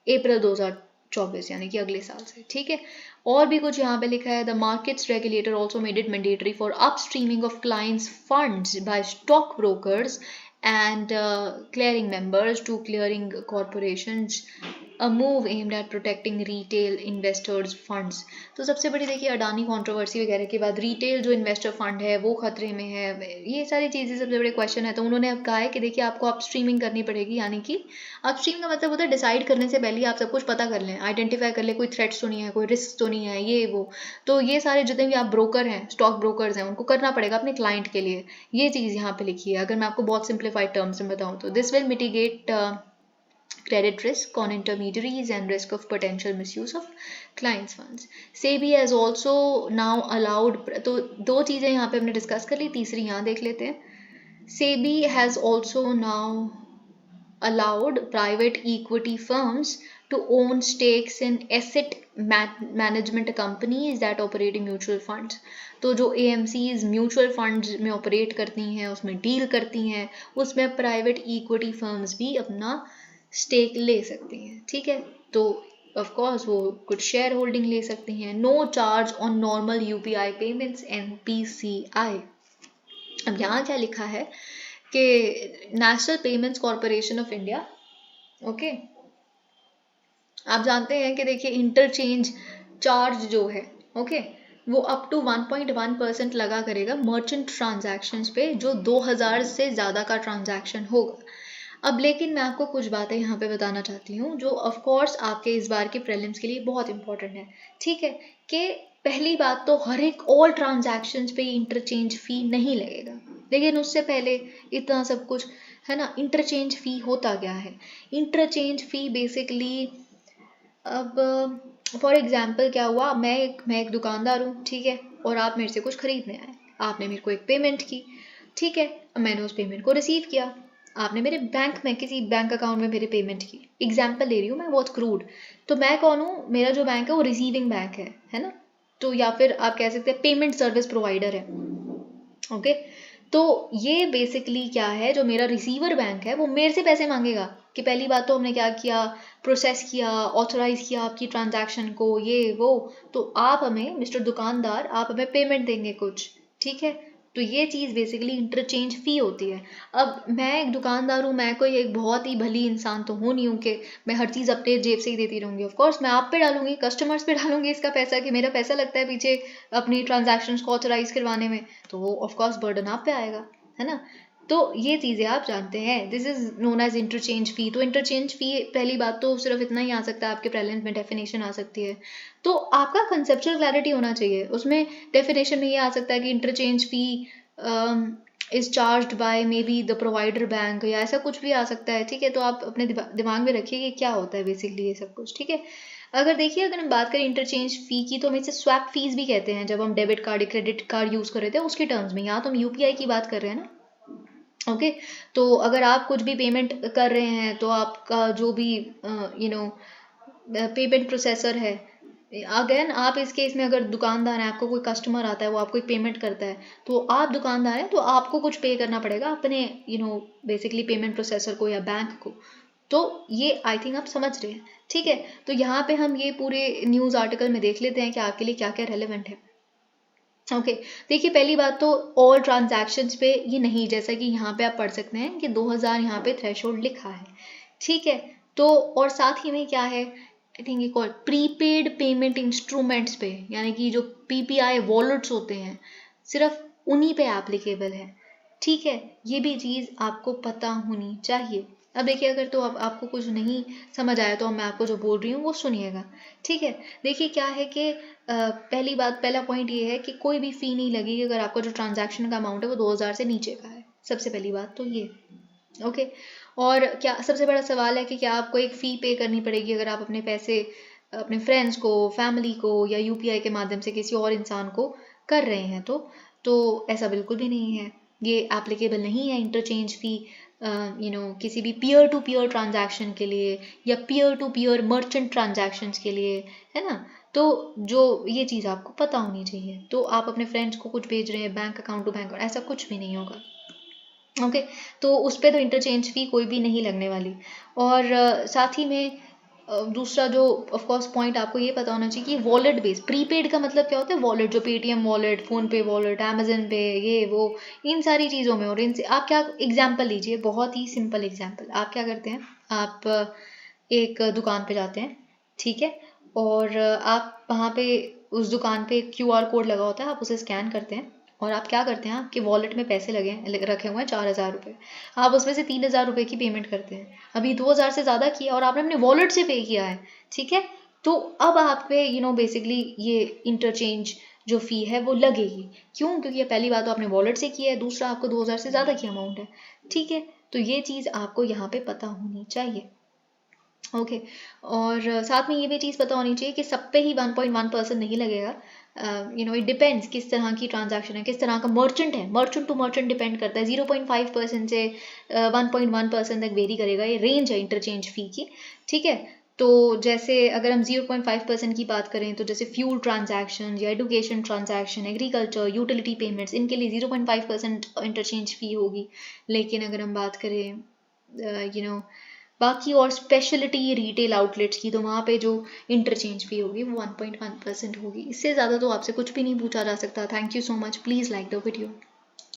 April 2024, यानी कि अगले साल से। ठीक है, और भी कुछ यहाँ पे लिखा है, the markets regulator also made it mandatory for upstreaming of clients funds by stock brokers and clearing members to clearing corporations, a move aimed at protecting retail investors funds। तो सबसे बड़ी देखिए अडानी कंट्रोवर्सी वगैरह के बाद रिटेल जो investor fund है वो खतरे में है, ये सारी चीज़ें सबसे बड़े क्वेश्चन है। तो उन्होंने अब कहा है कि देखिए आपको अपस्ट्रीमिंग करनी पड़ेगी, यानी कि अपस्ट्रीम का मतलब होता है डिसाइड करने से पहले आप सब कुछ पता कर लें, आइडेंटिफाई कर लें कोई थ्रेट्स तो नहीं है, कोई रिस्क तो नहीं है, ये वो। तो ये सारे जितने भी आप ब्रोकर हैं, स्टॉक ब्रोकर्स हैं, उनको करना पड़ेगा अपने क्लाइंट के लिए। ये चीज़ यहाँ पे लिखी है, अगर मैं आपको बहुत सिंप्लीफाइड टर्म्स में बताऊँ तो this will mitigate credit risk on intermediaries and risk of potential misuse of clients funds। SEBI has also now allowed, तो दो चीज़ें यहाँ पे हमने डिस्कस कर ली, तीसरी यहाँ देख लेते हैं। SEBI has also now allowed private equity firms to own stakes in asset management companies that operate in mutual funds। तो जो AMCs म्यूचुअल फंड्स में ऑपरेट करती हैं, उसमें डील करती हैं, उसमें प्राइवेट इक्विटी फर्म्स भी अपना स्टेक ले सकती हैं, ठीक है। तो ऑफ कोर्स वो कुछ शेयर होल्डिंग ले सकती हैं। No charge on normal UPI payments NPCI। अब यहाँ क्या लिखा है कि National Payments Corporation of India, okay, आप जानते हैं कि देखिए इंटरचेंज चार्ज जो है, ओके, वो अप टू 1.1% लगा करेगा मर्चेंट ट्रांजैक्शंस पे जो 2000 से ज़्यादा का ट्रांजैक्शन होगा। अब लेकिन मैं आपको कुछ बातें यहाँ पे बताना चाहती हूँ जो ऑफ कोर्स आपके इस बार के प्रीलिम्स के लिए बहुत इंपॉर्टेंट है, ठीक है। कि पहली बात तो हर एक ऑल ट्रांजैक्शंस पे इंटरचेंज फ़ी नहीं लगेगा, लेकिन उससे पहले इतना सब कुछ है ना, इंटरचेंज फ़ी होता क्या है? इंटरचेंज फ़ी बेसिकली, अब फॉर एग्जांपल क्या हुआ, मैं एक दुकानदार हूँ, ठीक है, और आप मेरे से कुछ खरीदने आए, आपने मेरे को एक पेमेंट की, ठीक है, मैंने उस पेमेंट को रिसीव किया, आपने मेरे बैंक में किसी बैंक अकाउंट में मेरे पेमेंट की। एग्जाम्पल ले रही हूँ मैं, बहुत क्रूड। तो मैं कौन हूँ? मेरा जो बैंक है वो रिसीविंग बैंक है ना, तो या फिर आप कह सकते हैं पेमेंट सर्विस प्रोवाइडर है, ओके। तो ये बेसिकली क्या है, जो मेरा रिसीवर बैंक है वो मेरे से पैसे मांगेगा कि पहली बात तो हमने क्या किया, प्रोसेस किया, ऑथोराइज किया आपकी ट्रांजैक्शन को, ये वो, तो आप हमें मिस्टर दुकानदार आप हमें पेमेंट देंगे कुछ, ठीक है। तो ये चीज़ बेसिकली इंटरचेंज फ़ी होती है। अब मैं एक दुकानदार हूँ, मैं कोई एक बहुत ही भली इंसान तो हूँ नहीं हूँ कि मैं हर चीज़ अपने जेब से ही देती रहूँगी। ऑफ कोर्स मैं आप पे डालूंगी, कस्टमर्स पे डालूंगी इसका पैसा, कि मेरा पैसा लगता है पीछे अपनी ट्रांजैक्शंस को ऑथोराइज करवाने में, तो वो ऑफ कोर्स बर्डन आप पे आएगा, है ना। तो ये चीज़ें आप जानते हैं, this is known as interchange fee. तो इंटरचेंज फ़ी पहली बात तो सिर्फ इतना ही आ सकता है, आपके प्रीलिम्स में डेफिनेशन आ सकती है, तो आपका कंसेप्चुअल क्लैरिटी होना चाहिए। उसमें डेफिनेशन में ये आ सकता है कि interchange fee is charged bye may be the provider bank, या ऐसा कुछ भी आ सकता है, ठीक है। तो आप अपने दिमाग में रखिए कि क्या होता है बेसिकली ये सब कुछ, ठीक है। अगर देखिए, अगर हम बात करें इंटरचेंज फ़ी की, तो हम इसे स्वैप फीस भी कहते हैं, जब हम डेबिट कार्ड या क्रेडिट कार्ड यूज़ कर रहे थे उसके टर्म्स में। यहाँ तो हम UPI की बात कर रहे हैं ना, ओके। तो अगर आप कुछ भी पेमेंट कर रहे हैं तो आपका जो भी पेमेंट प्रोसेसर है, अगेन आप इस केस में अगर दुकानदार है, आपको कोई कस्टमर आता है, वो आपको एक पेमेंट करता है, तो आप दुकानदार हैं तो आपको कुछ पे करना पड़ेगा अपने बेसिकली पेमेंट प्रोसेसर को या बैंक को। तो ये आई थिंक आप समझ रहे हैं, ठीक है। तो यहाँ पे हम ये पूरे न्यूज़ आर्टिकल में देख लेते हैं कि आपके लिए क्या क्या रेलेवेंट है, ओके। देखिए पहली बात तो ऑल ट्रांजैक्शंस पे ये नहीं, जैसा कि यहाँ पे आप पढ़ सकते हैं कि 2000 यहाँ पे थ्रेशोल्ड लिखा है, ठीक है। तो और साथ ही में क्या है, आई थिंक एक और प्रीपेड पेमेंट इंस्ट्रूमेंट्स पे, यानी कि जो PPI वॉलेट्स होते हैं, सिर्फ उन्हीं पे एप्लीकेबल है, ठीक है। ये भी चीज़ आपको पता होनी चाहिए। अब देखिए, अगर तो अब आपको कुछ नहीं समझ आया तो मैं आपको जो बोल रही हूँ वो सुनिएगा, ठीक है। देखिए क्या है कि पहली बात, पहला पॉइंट ये है कि कोई भी फ़ी नहीं लगेगी अगर आपका जो ट्रांजैक्शन का अमाउंट है वो 2000 से नीचे का है, सबसे पहली बात तो ये, ओके। और क्या सबसे बड़ा सवाल है कि क्या आपको एक फ़ी पे करनी पड़ेगी अगर आप अपने पैसे अपने फ्रेंड्स को, फैमिली को या UPI के माध्यम से किसी और इंसान को कर रहे हैं, तो ऐसा बिल्कुल भी नहीं है, ये एप्लीकेबल नहीं है इंटरचेंज फ़ी किसी भी पीयर टू पीयर ट्रांजैक्शन के लिए या peer to peer merchant transactions के लिए, है ना। तो जो ये चीज़ आपको पता होनी चाहिए, तो आप अपने फ्रेंड्स को कुछ भेज रहे हैं बैंक अकाउंट टू बैंक, ऐसा कुछ भी नहीं होगा, ओके। तो उस पर तो इंटरचेंज फ़ी कोई भी नहीं लगने वाली। और साथ ही में दूसरा जो ऑफ कोर्स पॉइंट आपको ये पता होना चाहिए कि वॉलेट बेस्ड, प्रीपेड का मतलब क्या होता है, वॉलेट, जो पेटीएम वॉलेट, फोन पे वॉलेट, अमेजन पे, ये वो, इन सारी चीज़ों में। और इनसे आप क्या एग्जाम्पल लीजिए, बहुत ही सिंपल एग्जाम्पल। आप क्या करते हैं, आप एक दुकान पे जाते हैं, ठीक है, और आप वहाँ पे उस दुकान पे क्यूआर कोड लगा होता है, आप उसे स्कैन करते हैं, और आप क्या करते हैं, आपके वॉलेट में पैसे रखे हुए हैं 4,000 रुपये, आप उसमें से 3,000 रुपये की पेमेंट करते हैं, अभी 2,000 से ज़्यादा किया और आपने अपने वॉलेट से पे किया है, ठीक है, तो अब आप पे बेसिकली ये इंटरचेंज जो फ़ी है वो लगेगी। क्यों? क्योंकि ये पहली बात तो आपने वॉलेट से किया है, दूसरा आपको 2,000 से ज़्यादा की अमाउंट है, ठीक है, तो ये चीज़ आपको यहाँ पे पता होनी चाहिए। ओके, और साथ में ये भी चीज़ पता होनी चाहिए कि सब पे ही 1.1% नहीं लगेगा। इट डिपेंड्स किस तरह की ट्रांजैक्शन है, किस तरह का मर्चेंट है, मर्चेंट टू मर्चेंट डिपेंड करता है। 0.5% से 1.1% तक वेरी करेगा, ये रेंज है इंटरचेंज फ़ी की, ठीक है। तो जैसे अगर हम 0.5% की बात करें, तो जैसे फ्यूल ट्रांजैक्शन या education transaction, agriculture, utility payments, इनके लिए 0.5% इंटरचेंज फ़ी होगी। लेकिन अगर हम बात करें बाकी और स्पेशलिटी रिटेल आउटलेट्स की, तो वहाँ पे जो इंटरचेंज फी होगी वो 1.1% होगी। इससे ज़्यादा तो आपसे कुछ भी नहीं पूछा जा सकता। Thank you so much, please like the video.